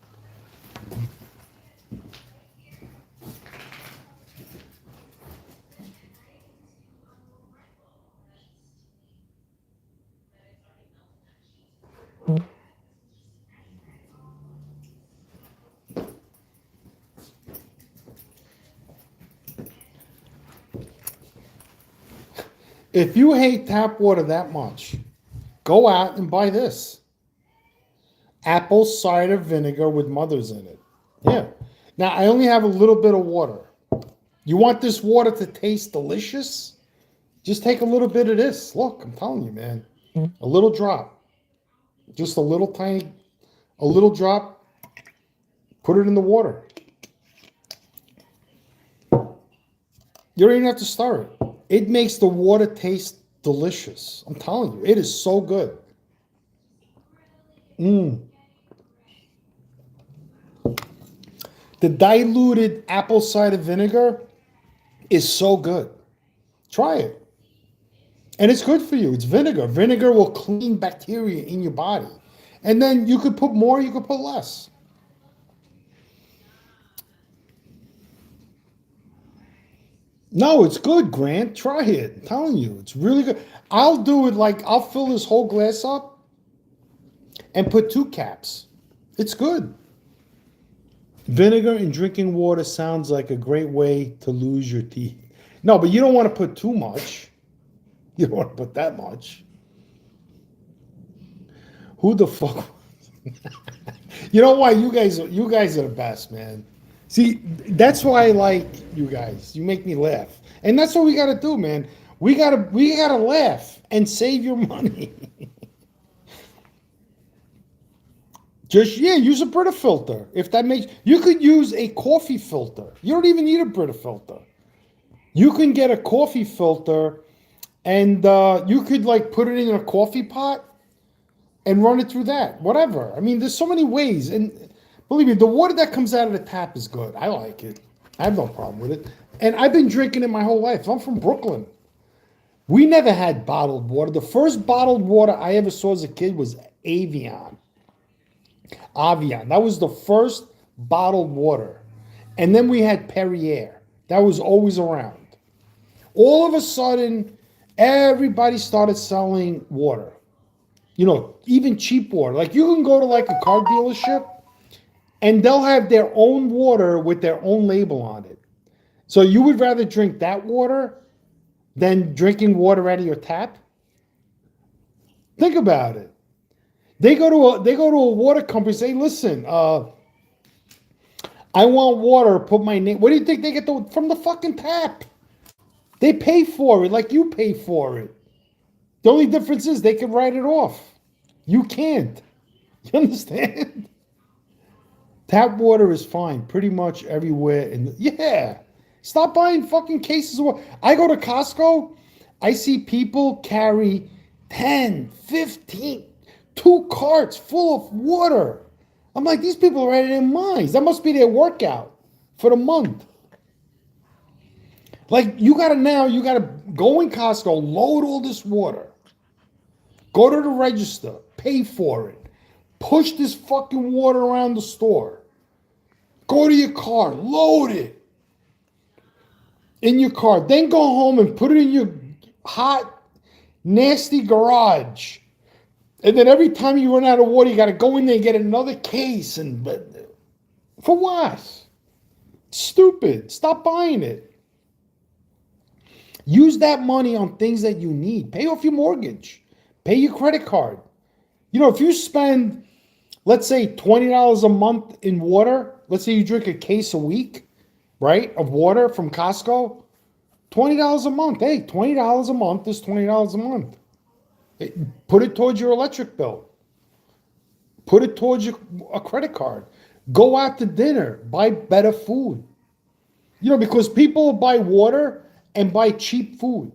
If you hate tap water that much, go out and buy this. Apple cider vinegar with mothers in it. Yeah. Now, I only have a little bit of water. You want this water to taste delicious? Just take a little bit of this. Look, I'm telling you, man. A little drop. Just a little drop. Put it in the water. You don't even have to stir it. It makes the water taste delicious. I'm telling you, it is so good. The diluted apple cider vinegar is so good. Try it. And it's good for you. It's vinegar. Vinegar will clean bacteria in your body. And then you could put more, you could put less. No, it's good, Grant. Try it. I'm telling you, it's really good. I'll do it I'll fill this whole glass up and put 2 caps. It's good. Vinegar in drinking water sounds like a great way to lose your teeth. No, but you don't want to put too much. You don't want to put that much. Who the fuck? You know why? You guys are the best, man. See, that's why I like you guys. You make me laugh. And that's what we got to do, man. We got to laugh and save your money. Use a Brita filter. If that makes, you could use a coffee filter. You don't even need a Brita filter. You can get a coffee filter, and you could like put it in a coffee pot and run it through that. Whatever. I mean, there's so many ways. And believe me, the water that comes out of the tap is good. I like it. I have no problem with it. And I've been drinking it my whole life. I'm from Brooklyn. We never had bottled water. The first bottled water I ever saw as a kid was Avion. Avion. That was the first bottled water. And then we had Perrier. That was always around. All of a sudden, everybody started selling water. You know, even cheap water. Like you can go to like a car dealership and they'll have their own water with their own label on it. So you would rather drink that water than drinking water out of your tap? Think about it. They go to a water company and say, listen, I want water, put my name. What do you think they get from the fucking tap? They pay for it like you pay for it. The only difference is they can write it off. You can't. You understand? Tap water is fine pretty much everywhere. Yeah. Stop buying fucking cases of water. I go to Costco, I see people carry 10, 15, 2 carts full of water. I'm like, these people are out of their minds. That must be their workout for the month. Like, you gotta go in Costco, load all this water, go to the register, pay for it, push this fucking water around the store, go to your car, load it in your car, then go home and put it in your hot, nasty garage. And then every time you run out of water, you got to go in there and get another case. But for what? Stupid. Stop buying it. Use that money on things that you need. Pay off your mortgage. Pay your credit card. You know, if you spend, let's say, $20 a month in water, let's say you drink a case a week, right, of water from Costco, $20 a month. Hey, $20 a month is $20 a month. Put it towards your electric bill. Put it towards a credit card. Go out to dinner. Buy better food. You know, because people buy water and buy cheap food.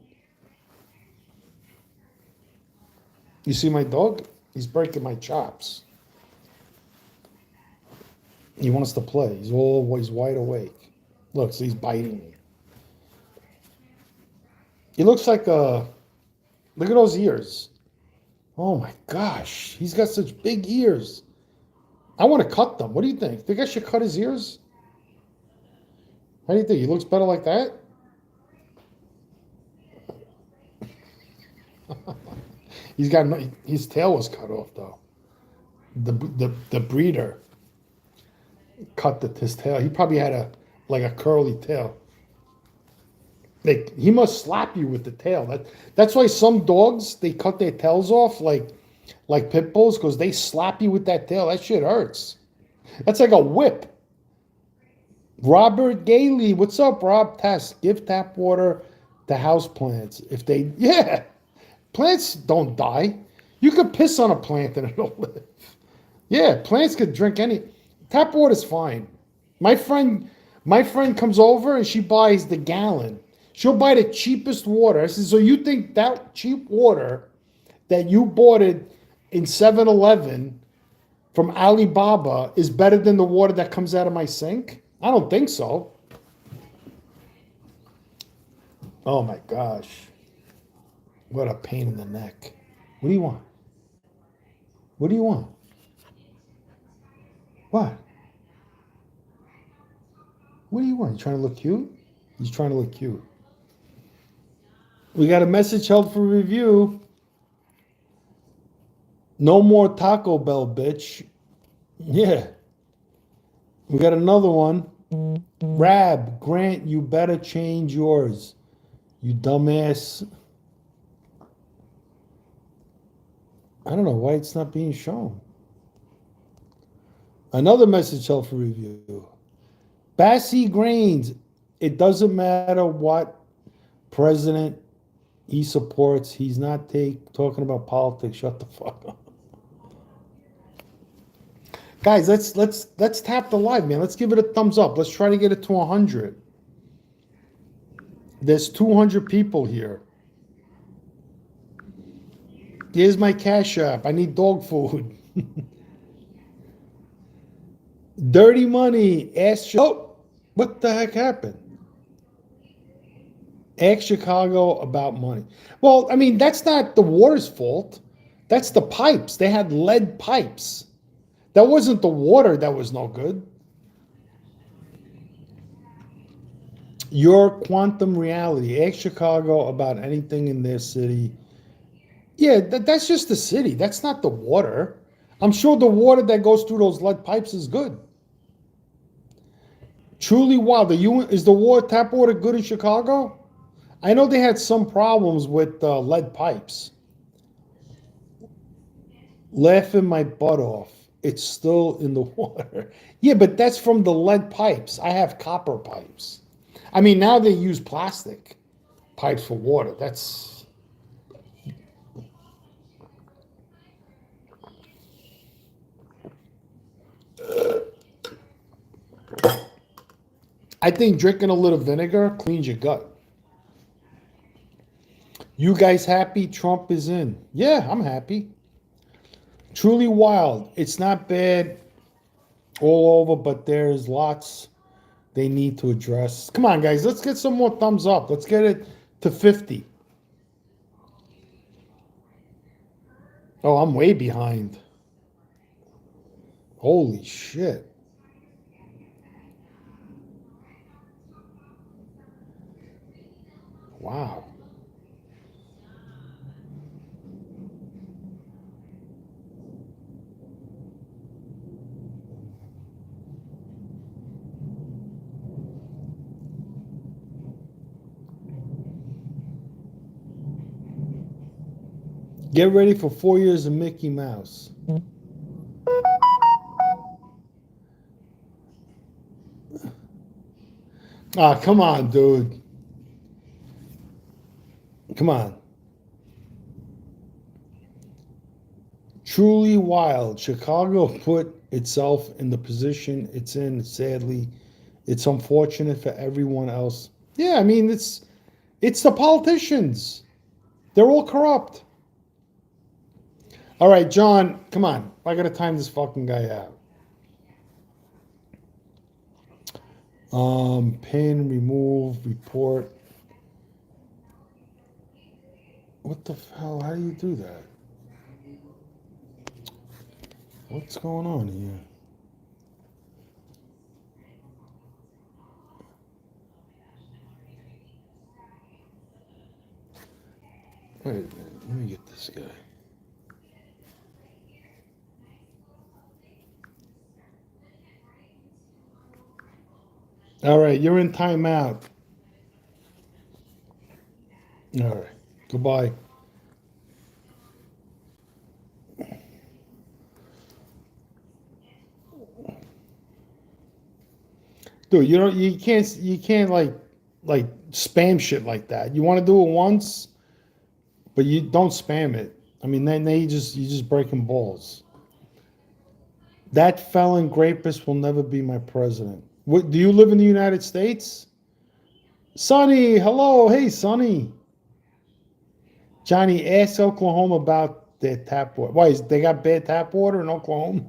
You see my dog? He's breaking my chops. He wants to play. He's always wide awake. Look, so he's biting me. He looks like a... Look at those ears. Oh my gosh. He's got such big ears. I want to cut them. What do you think? Think I should cut his ears? How do you think? He looks better like that? He's got his tail was cut off though. The breeder cut his tail. He probably had a curly tail. He must slap you with the tail. That's why some dogs, they cut their tails off like pit bulls, because they slap you with that tail. That shit hurts. That's like a whip. Robert Gailey, what's up, Rob? Test, give tap water to house plants. Plants don't die. You could piss on a plant and it'll live. Yeah, plants could drink any. Tap water's fine. My friend comes over and she buys the gallon. She'll buy the cheapest water. I said, so you think that cheap water that you bought it in 7-Eleven from Alibaba is better than the water that comes out of my sink? I don't think so. Oh my gosh. What a pain in the neck. What do you want? What do you want? What? What do you want? You trying to look cute? He's trying to look cute. We got a message held for review. No more Taco Bell, bitch. Yeah. We got another one. Rab, Grant, you better change yours. You dumbass. I don't know why it's not being shown. Another message held for review. Bassy Grains. It doesn't matter what president he supports. He's not talking about politics. Shut the fuck up. Guys, let's tap the live, man. Let's give it a thumbs up. Let's try to get it to 100. There's 200 people here. Here's my cash app. I need dog food. Dirty money. Oh, what the heck happened? Ask Chicago about money. Well, I mean, that's not the water's fault. That's the pipes. They had lead pipes. That wasn't the water that was no good. Your quantum reality. Ask Chicago about anything in their city. Yeah, that's just the city. That's not the water. I'm sure the water that goes through those lead pipes is good. Truly wild. Is the water, tap water good in Chicago? I know they had some problems with lead pipes. Laughing my butt off. It's still in the water. Yeah, but that's from the lead pipes. I have copper pipes. I mean, now they use plastic pipes for water. That's... I think drinking a little vinegar cleans your gut. You guys happy Trump is in? Yeah, I'm happy. Truly wild. It's not bad all over, but there's lots they need to address. Come on, guys. Let's get some more thumbs up. Let's get it to 50. Oh, I'm way behind. Holy shit. Wow. Get ready for 4 years of Mickey Mouse. Ah, come on, dude. Come on. Truly wild. Chicago put itself in the position it's in, sadly. It's unfortunate for everyone else. Yeah, I mean, it's the politicians. They're all corrupt. All right, John, come on. I got to time this fucking guy out. Pin, remove, report. What the hell? How do you do that? What's going on here? Wait a minute. Let me get this guy. All right, you're in timeout. All right, goodbye. Dude, you can't like spam shit like that. You want to do it once, but you don't spam it. I mean, then you just breaking balls. That felon rapist will never be my president. What, do you live in the United States? Sonny, hello. Hey, Sonny. Johnny, ask Oklahoma about their tap water. Why, they got bad tap water in Oklahoma?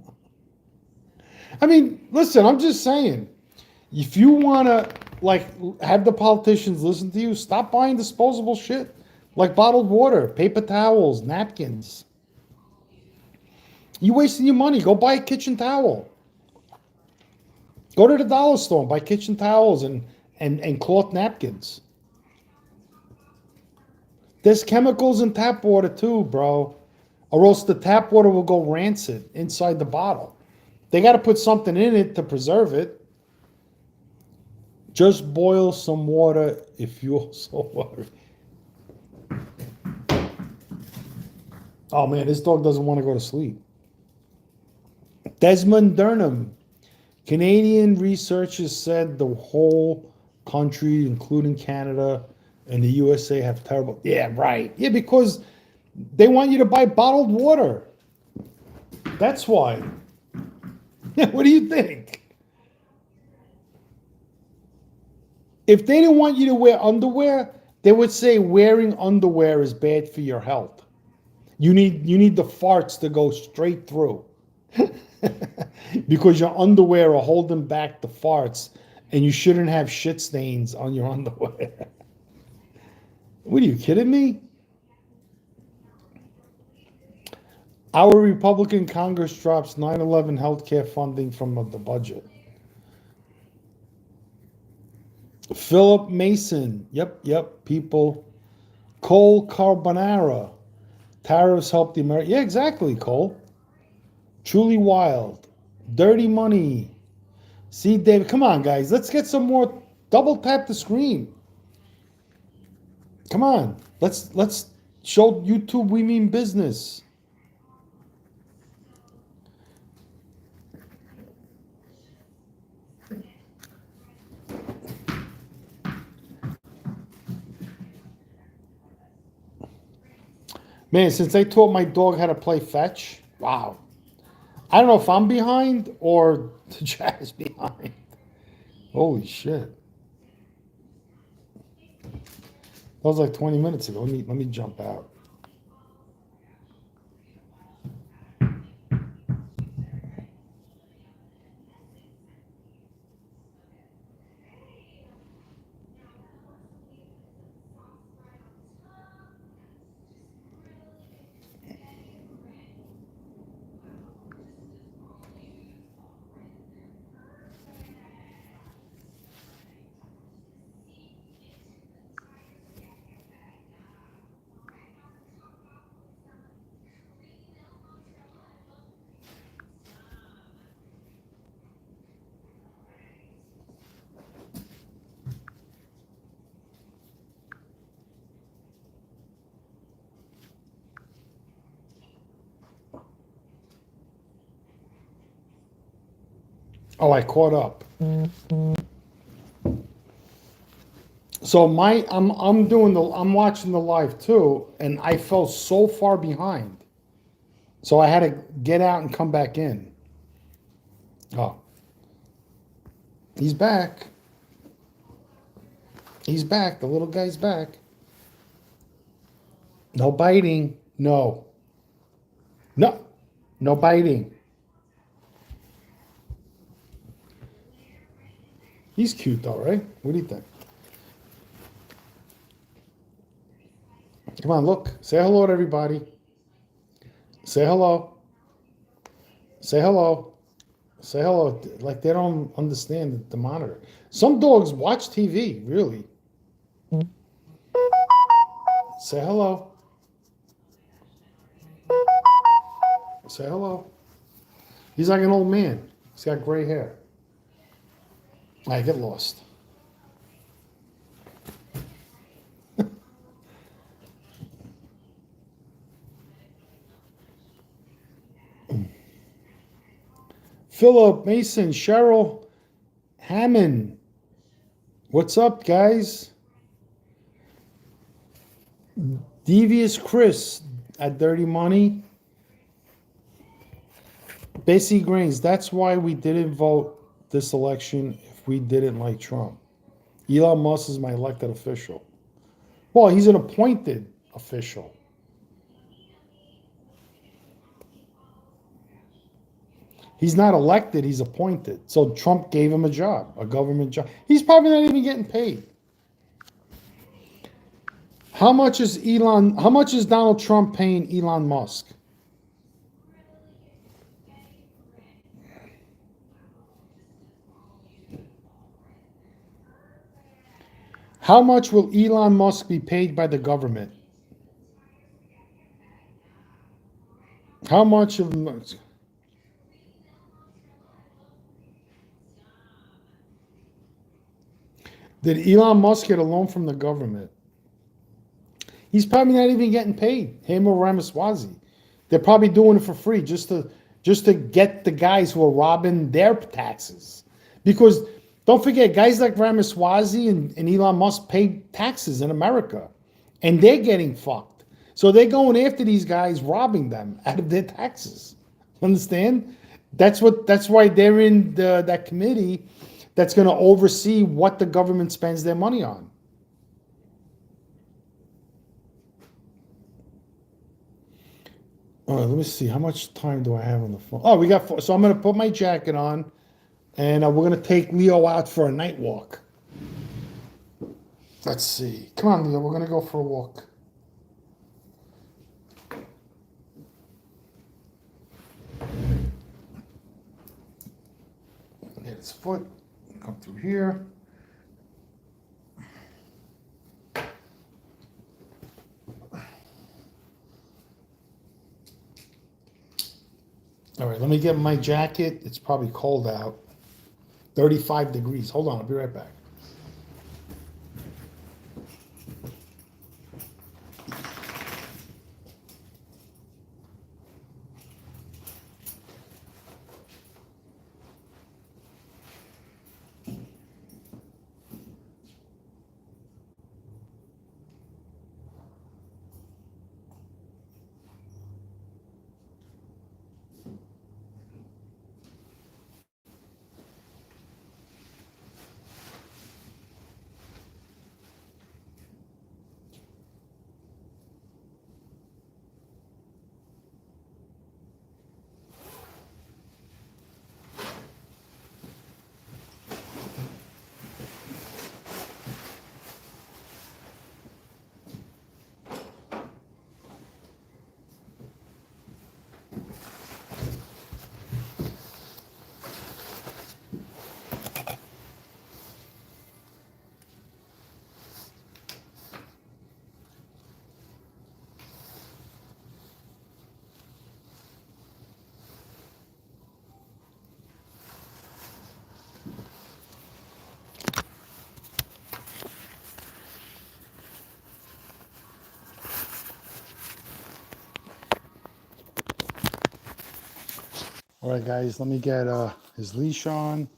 I mean, listen, I'm just saying. If you want to, like, have the politicians listen to you, stop buying disposable shit. Like bottled water, paper towels, napkins. You wasting your money. Go buy a kitchen towel. Go to the dollar store and buy kitchen towels and cloth napkins. There's chemicals in tap water too, bro. Or else the tap water will go rancid inside the bottle. They got to put something in it to preserve it. Just boil some water if you're so worried. Oh man, this dog doesn't want to go to sleep. Desmond Durham. Canadian researchers said the whole country, including Canada and the USA, have terrible... Yeah, right. Yeah, because they want you to buy bottled water. That's why. What do you think? If they didn't want you to wear underwear, they would say wearing underwear is bad for your health. You need the farts to go straight through. Because your underwear are holding back the farts, and you shouldn't have shit stains on your underwear. What are you kidding me? Our Republican Congress drops 9/11 healthcare funding from the budget. Philip Mason. Yep, people. Cole Carbonara. Tariffs help the American. Yeah, exactly, Cole. Truly wild. Dirty money. See, David, come on, guys. Let's get some more. Double tap the screen. Come on. Let's show YouTube we mean business. Man, since I taught my dog how to play fetch, wow. I don't know if I'm behind or the chat is behind. Holy shit. That was like 20 minutes ago. Let me jump out. Oh, I caught up. So I'm watching the live too, and I fell so far behind. So I had to get out and come back in. Oh. He's back. He's back. The little guy's back. No biting. No. No. No biting. He's cute though, right? What do you think? Come on, look. Say hello to everybody. Say hello. Say hello. Say hello. Like they don't understand the monitor. Some dogs watch TV, really. Say hello. Say hello. He's like an old man. He's got gray hair. I get lost. Philip Mason, Cheryl Hammond. What's up, guys? Devious Chris at Dirty Money. Bessie Grains, that's why we didn't vote this election if we didn't like Trump. Elon Musk is my elected official. Well, he's an appointed official. He's not elected, he's appointed. So Trump gave him a job, a government job. He's probably not even getting paid. How much is Donald Trump paying Elon Musk? How much will Elon Musk be paid by the government? How much of did Elon Musk get a loan from the government? He's probably not even getting paid. Him or Ramaswamy. They're probably doing it for free just to get the guys who are robbing their taxes. Because don't forget, guys like Ramaswamy and Elon Musk pay taxes in America. And they're getting fucked. So they're going after these guys, robbing them out of their taxes. Understand? That's why they're in that committee that's going to oversee what the government spends their money on. All right, let me see. How much time do I have on the phone? Oh, we got 4. So I'm going to put my jacket on, and we're going to take Leo out for a night walk. Let's see. Come on, Leo. We're going to go for a walk. Hit his foot. Come through here. All right, let me get my jacket. It's probably cold out. 35 degrees. Hold on, I'll be right back. All right, guys, let me get his leash on.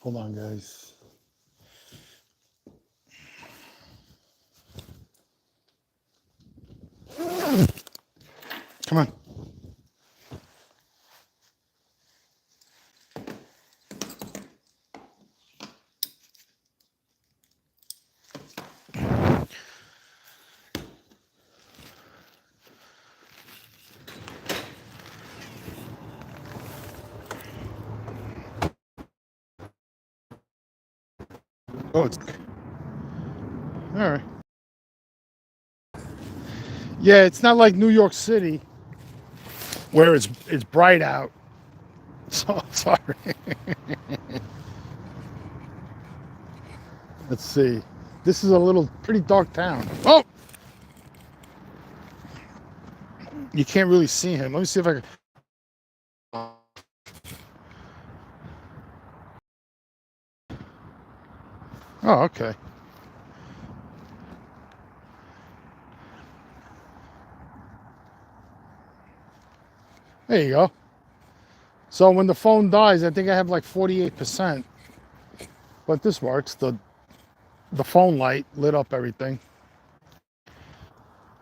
Hold on, guys. Come on. Oh, it's all right. Yeah, it's not like New York City where it's bright out. So sorry. Let's see. This is a little pretty dark town. Oh, you can't really see him. Let me see if I can. Oh, okay. There you go. So when the phone dies, I think I have like 48%. But this works. The phone light lit up everything.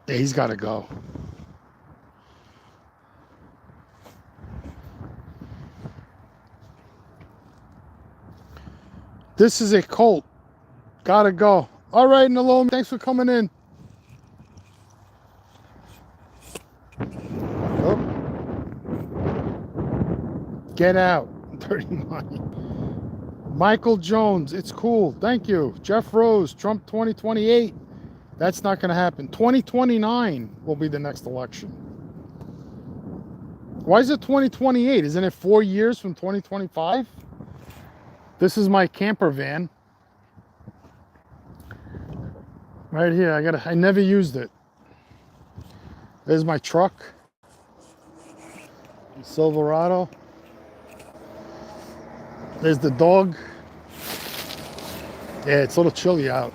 Yeah, he's got to go. This is a Colt. Gotta go. All right, Nalom, thanks for coming in. Oh. Get out. Dirty money. Michael Jones, it's cool. Thank you. Jeff Rose, Trump 2028. That's not going to happen. 2029 will be the next election. Why is it 2028? Isn't it 4 years from 2025? This is my camper van. Right here. I never used it. There's my truck. Silverado. There's the dog. Yeah, it's a little chilly out.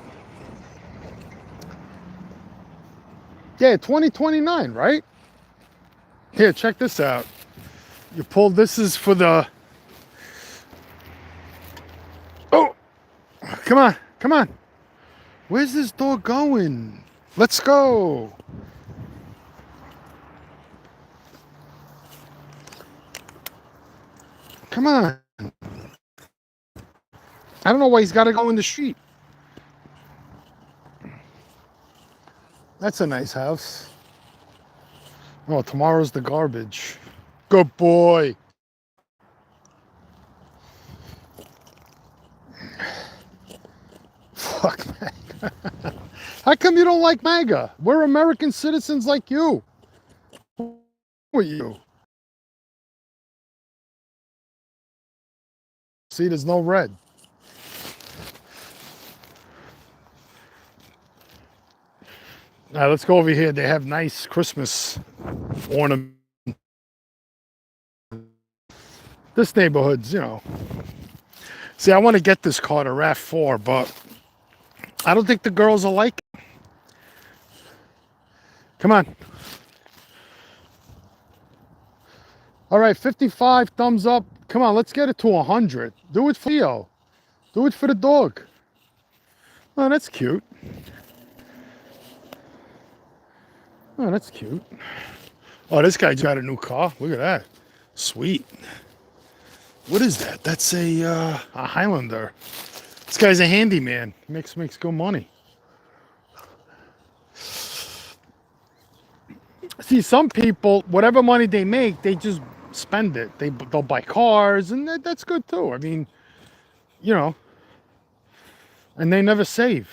Yeah, 2029, right? Here, check this out. You pull, this is for the... Oh! Come on, come on. Where's this dog going? Let's go. Come on. I don't know why he's got to go in the street. That's a nice house. Oh, tomorrow's the garbage. Good boy. Fuck MAGA. How come you don't like MAGA? We're American citizens like you. Who are you? See, there's no red. All right, let's go over here. They have nice Christmas ornament. This neighborhood's, you know. See, I want to get this car to RAV4, but I don't think the girls will like it. Come on. All right, 55, thumbs up. Come on, let's get it to 100. Do it for Leo. Do it for the dog. Oh, that's cute. Oh, that's cute. Oh, this guy just got a new car. Look at that. Sweet. What is that? That's a Highlander. This guy's a handyman. Makes good money. See, some people, whatever money they make, they just spend it. They'll buy cars, and that's good too. I mean, you know, and they never save.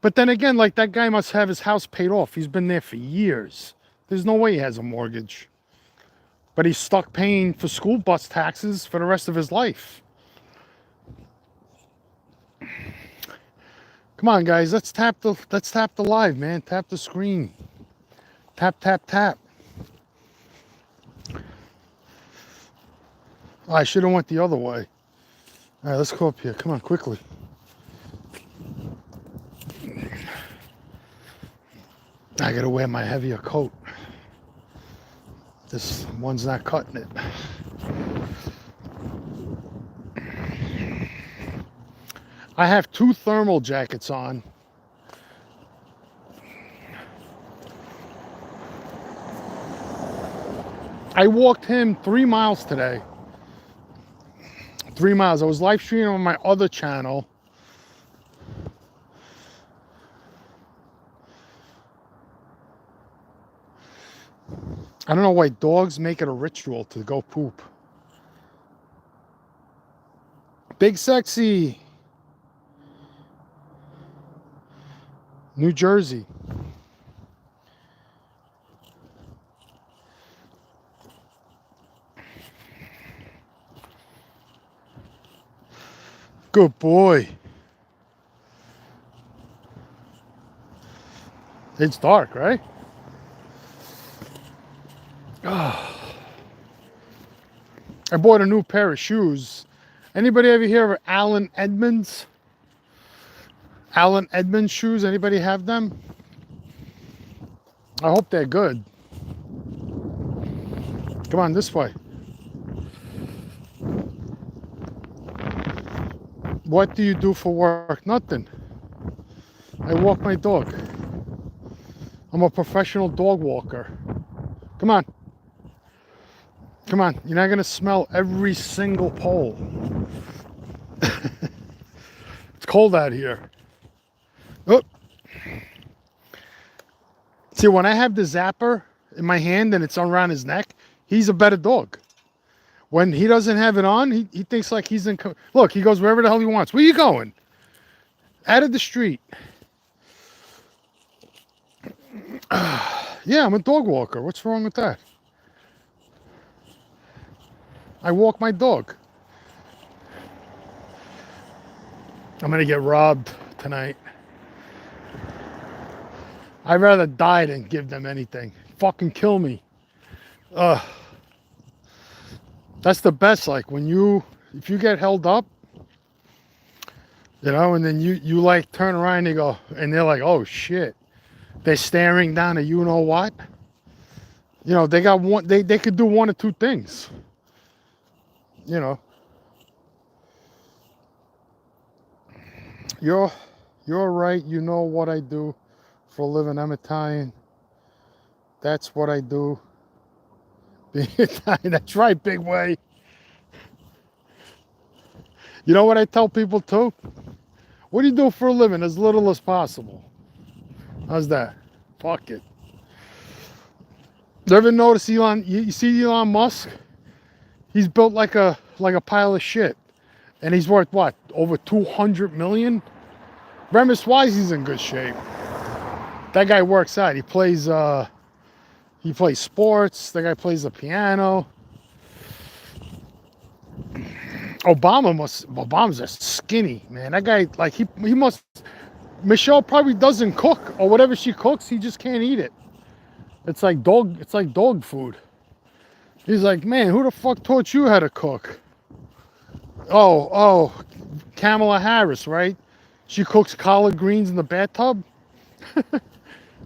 But then again, like that guy must have his house paid off. He's been there for years. There's no way he has a mortgage. But he's stuck paying for school bus taxes for the rest of his life. Come on, guys, let's tap the live, man. Tap the screen. Tap, tap, tap. Oh, I should have went the other way. All right, let's go up here. Come on, quickly. I gotta wear my heavier coat. This one's not cutting it. I have 2 thermal jackets on. I walked him 3 miles today. 3 miles. I was live streaming on my other channel. I don't know why dogs make it a ritual to go poop. Big Sexy. New Jersey. Good boy. It's dark, right? Oh. I bought a new pair of shoes. Anybody ever hear of Allen Edmonds? Allen Edmonds shoes? Anybody have them? I hope they're good. Come on, this way. What do you do for work? Nothing. I walk my dog. I'm a professional dog walker. Come on. Come on. You're not going to smell every single pole. It's cold out here. Oh. See, when I have the zapper in my hand and it's around his neck, he's a better dog. When he doesn't have it on, he thinks like he's in... Look, he goes wherever the hell he wants. Where you going? Out of the street. Yeah, I'm a dog walker. What's wrong with that? I walk my dog. I'm going to get robbed tonight. I'd rather die than give them anything. Fucking kill me. That's the best, like when if you get held up, you know, and then you like turn around and they go, and they're like, oh shit. They're staring down at you know what? You know, they got one, they could do one or two things. You know. You're right, you know what I do for a living. I'm Italian. That's what I do. Being Italian, that's right, big way. You know what I tell people too? What do you do for a living? As little as possible. How's that? Fuck it. You ever notice Elon? You see Elon Musk? He's built like a pile of shit, and he's worth what? Over 200 million. Premise wise, he's in good shape. That guy works out. He plays sports. That guy plays the piano. Obama's just skinny, man. That guy, like, he must. Michelle probably doesn't cook, or whatever she cooks, he just can't eat it. It's like dog food. He's like, man, who the fuck taught you how to cook? Oh, Kamala Harris, right? She cooks collard greens in the bathtub.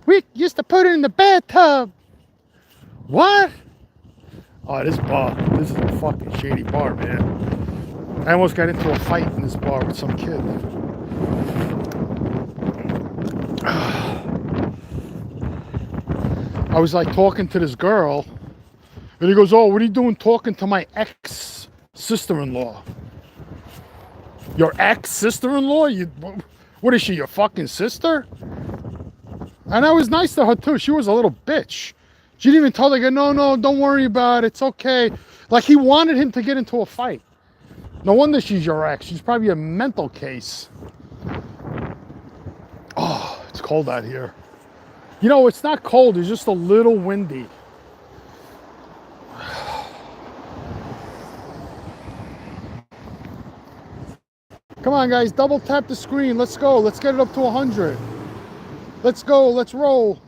We used to put it in the bathtub. What? Oh, this is a fucking shady bar, man. I almost got into a fight in this bar with some kid. I was like talking to this girl, and he goes, oh, what are you doing talking to my ex-sister-in-law? Your ex-sister-in-law? What is she, your fucking sister? And I was nice to her too. She was a little bitch. She didn't even tell the guy, no, don't worry about it. It's okay. Like, he wanted him to get into a fight. No wonder she's your ex. She's probably a mental case. Oh, it's cold out here. You know, it's not cold. It's just a little windy. Come on, guys. Double tap the screen. Let's go. Let's get it up to 100. Let's go. Let's roll.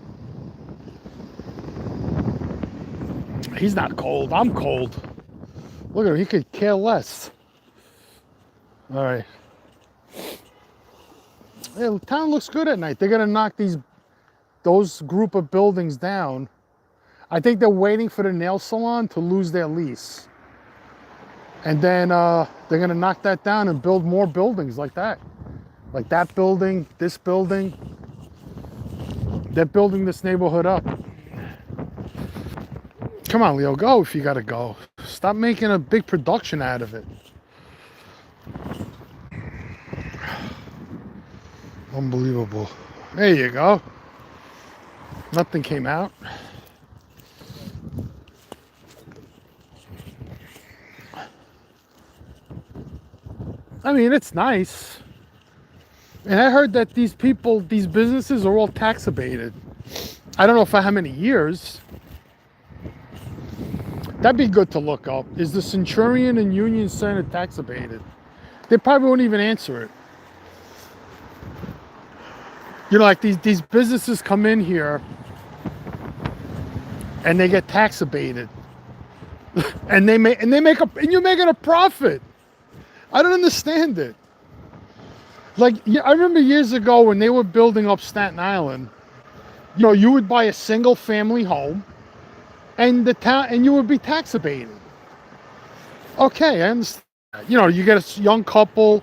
He's not cold. I'm cold. Look at him. He could care less. All right. Yeah, the town looks good at night. They're going to knock those group of buildings down. I think they're waiting for the nail salon to lose their lease. And then they're going to knock that down and build more buildings like that. Like that building, this building. They're building this neighborhood up. Come on, Leo, go if you got to go. Stop making a big production out of it. Unbelievable. There you go. Nothing came out. I mean, it's nice. And I heard that these businesses are all tax abated. I don't know for how many years. That'd be good to look up. Is the Centurion and Union Center tax abated? They probably won't even answer it. You know, like these businesses come in here and they get tax abated. and you're making a profit. I don't understand it. Like, I remember years ago when they were building up Staten Island, you know, you would buy a single family home and you would be tax abated. Okay, I understand. You know, you get a young couple,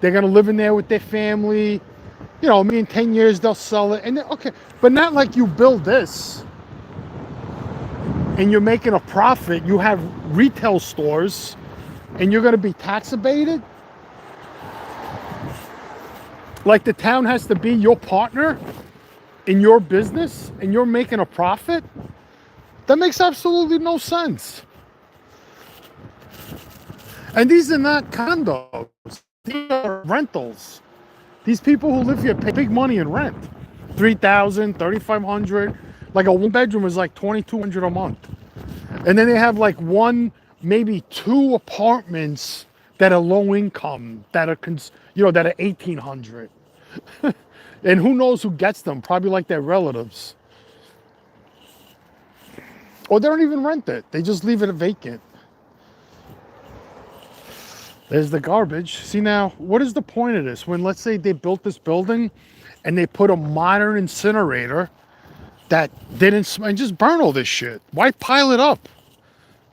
they're gonna live in there with their family. You know, maybe in 10 years they'll sell it. And okay, but not like you build this and you're making a profit. You have retail stores and you're gonna be tax abated. Like the town has to be your partner in your business and you're making a profit? That makes absolutely no sense. And these are not condos. These are rentals. These people who live here pay big money in rent. $3,000, $3,500. Like a one bedroom is like $2,200 a month. And then they have like one, maybe two apartments that are low income, that are $1,800. And who knows who gets them? Probably like their relatives. Or they don't even rent it. They just leave it vacant. There's the garbage. See now, what is the point of this? When, let's say, they built this building and they put a modern incinerator that didn't, and just burn all this shit. Why pile it up?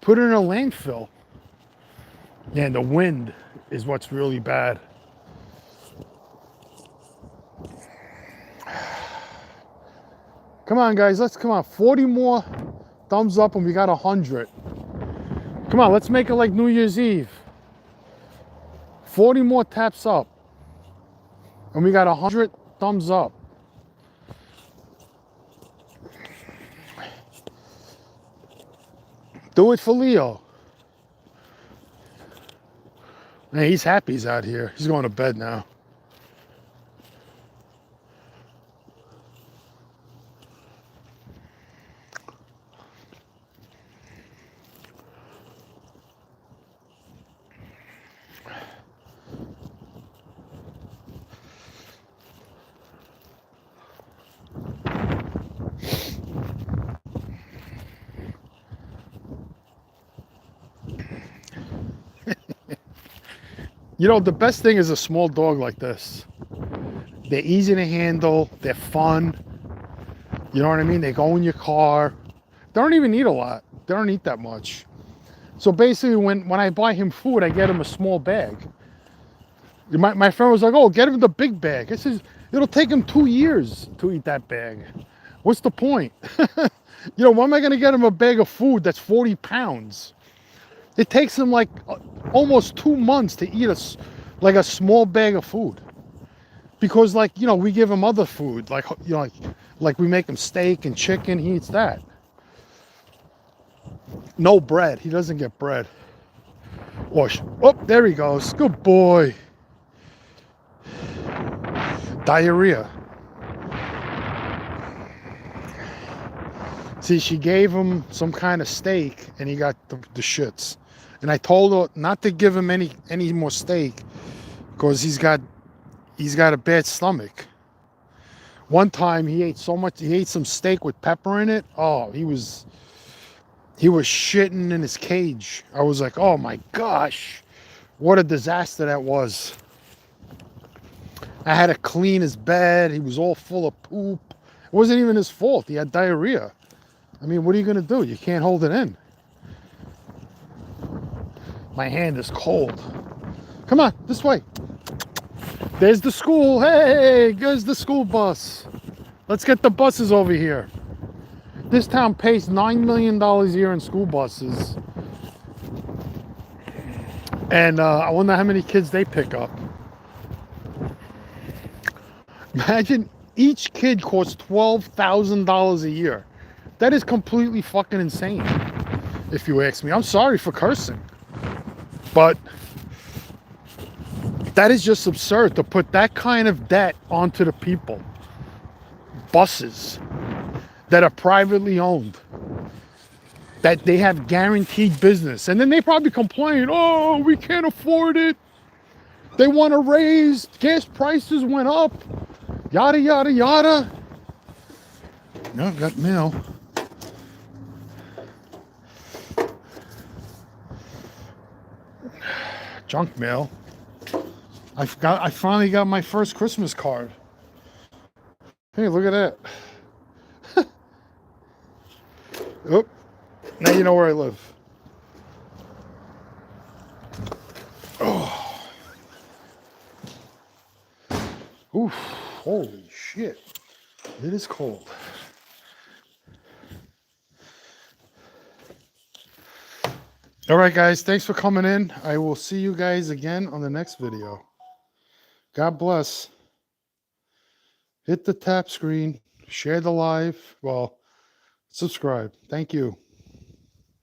Put it in a landfill. Yeah, and the wind is what's really bad. Come on, guys, come on. 40 more thumbs up and we got 100. Come on, let's make it like New Year's Eve. 40 more taps up. And we got 100 thumbs up. Do it for Leo. Man, he's happy he's out here. He's going to bed now. You know, the best thing is a small dog like this. They're easy to handle. They're fun. You know what I mean? They go in your car. They don't even eat a lot. They don't eat that much. So basically, when I buy him food, I get him a small bag. My friend was like, oh, get him the big bag. I says, it'll take him 2 years to eat that bag. What's the point? You know, why am I going to get him a bag of food that's 40 pounds? It takes him like almost 2 months to eat a small bag of food. Because, like, you know, we give him other food, like, you know, like we make him steak and chicken. He eats that. No bread. He doesn't get bread. Oh, there he goes. Good boy. Diarrhea. See, she gave him some kind of steak, and he got the shits. And I told her not to give him any more steak, because he's got a bad stomach. One time he ate some steak with pepper in it. Oh, he was shitting in his cage. I was like, oh my gosh, what a disaster that was. I had to clean his bed. He was all full of poop. It wasn't even his fault. He had diarrhea. I mean, what are you going to do? You can't hold it in. My hand is cold. Come on, this way. There's the school. Hey, there's the school bus. Let's get the buses over here. This town pays $9 million a year in school buses. And I wonder how many kids they pick up. Imagine each kid costs $12,000 a year. That is completely fucking insane, if you ask me. I'm sorry for cursing. But that is just absurd to put that kind of debt onto the people. Buses that are privately owned, that they have guaranteed business. And then they probably complain, oh, we can't afford it. They want to raise, gas prices went up, yada, yada, yada. No, got mail. Junk mail. I finally got my first Christmas card. Hey, look at that. Oh, now you know where I live. Oh. Oof, holy shit. It is cold. All right, guys, thanks for coming in. I will see you guys again on the next video. God bless. Hit the tap screen, share the live, well, subscribe. Thank you.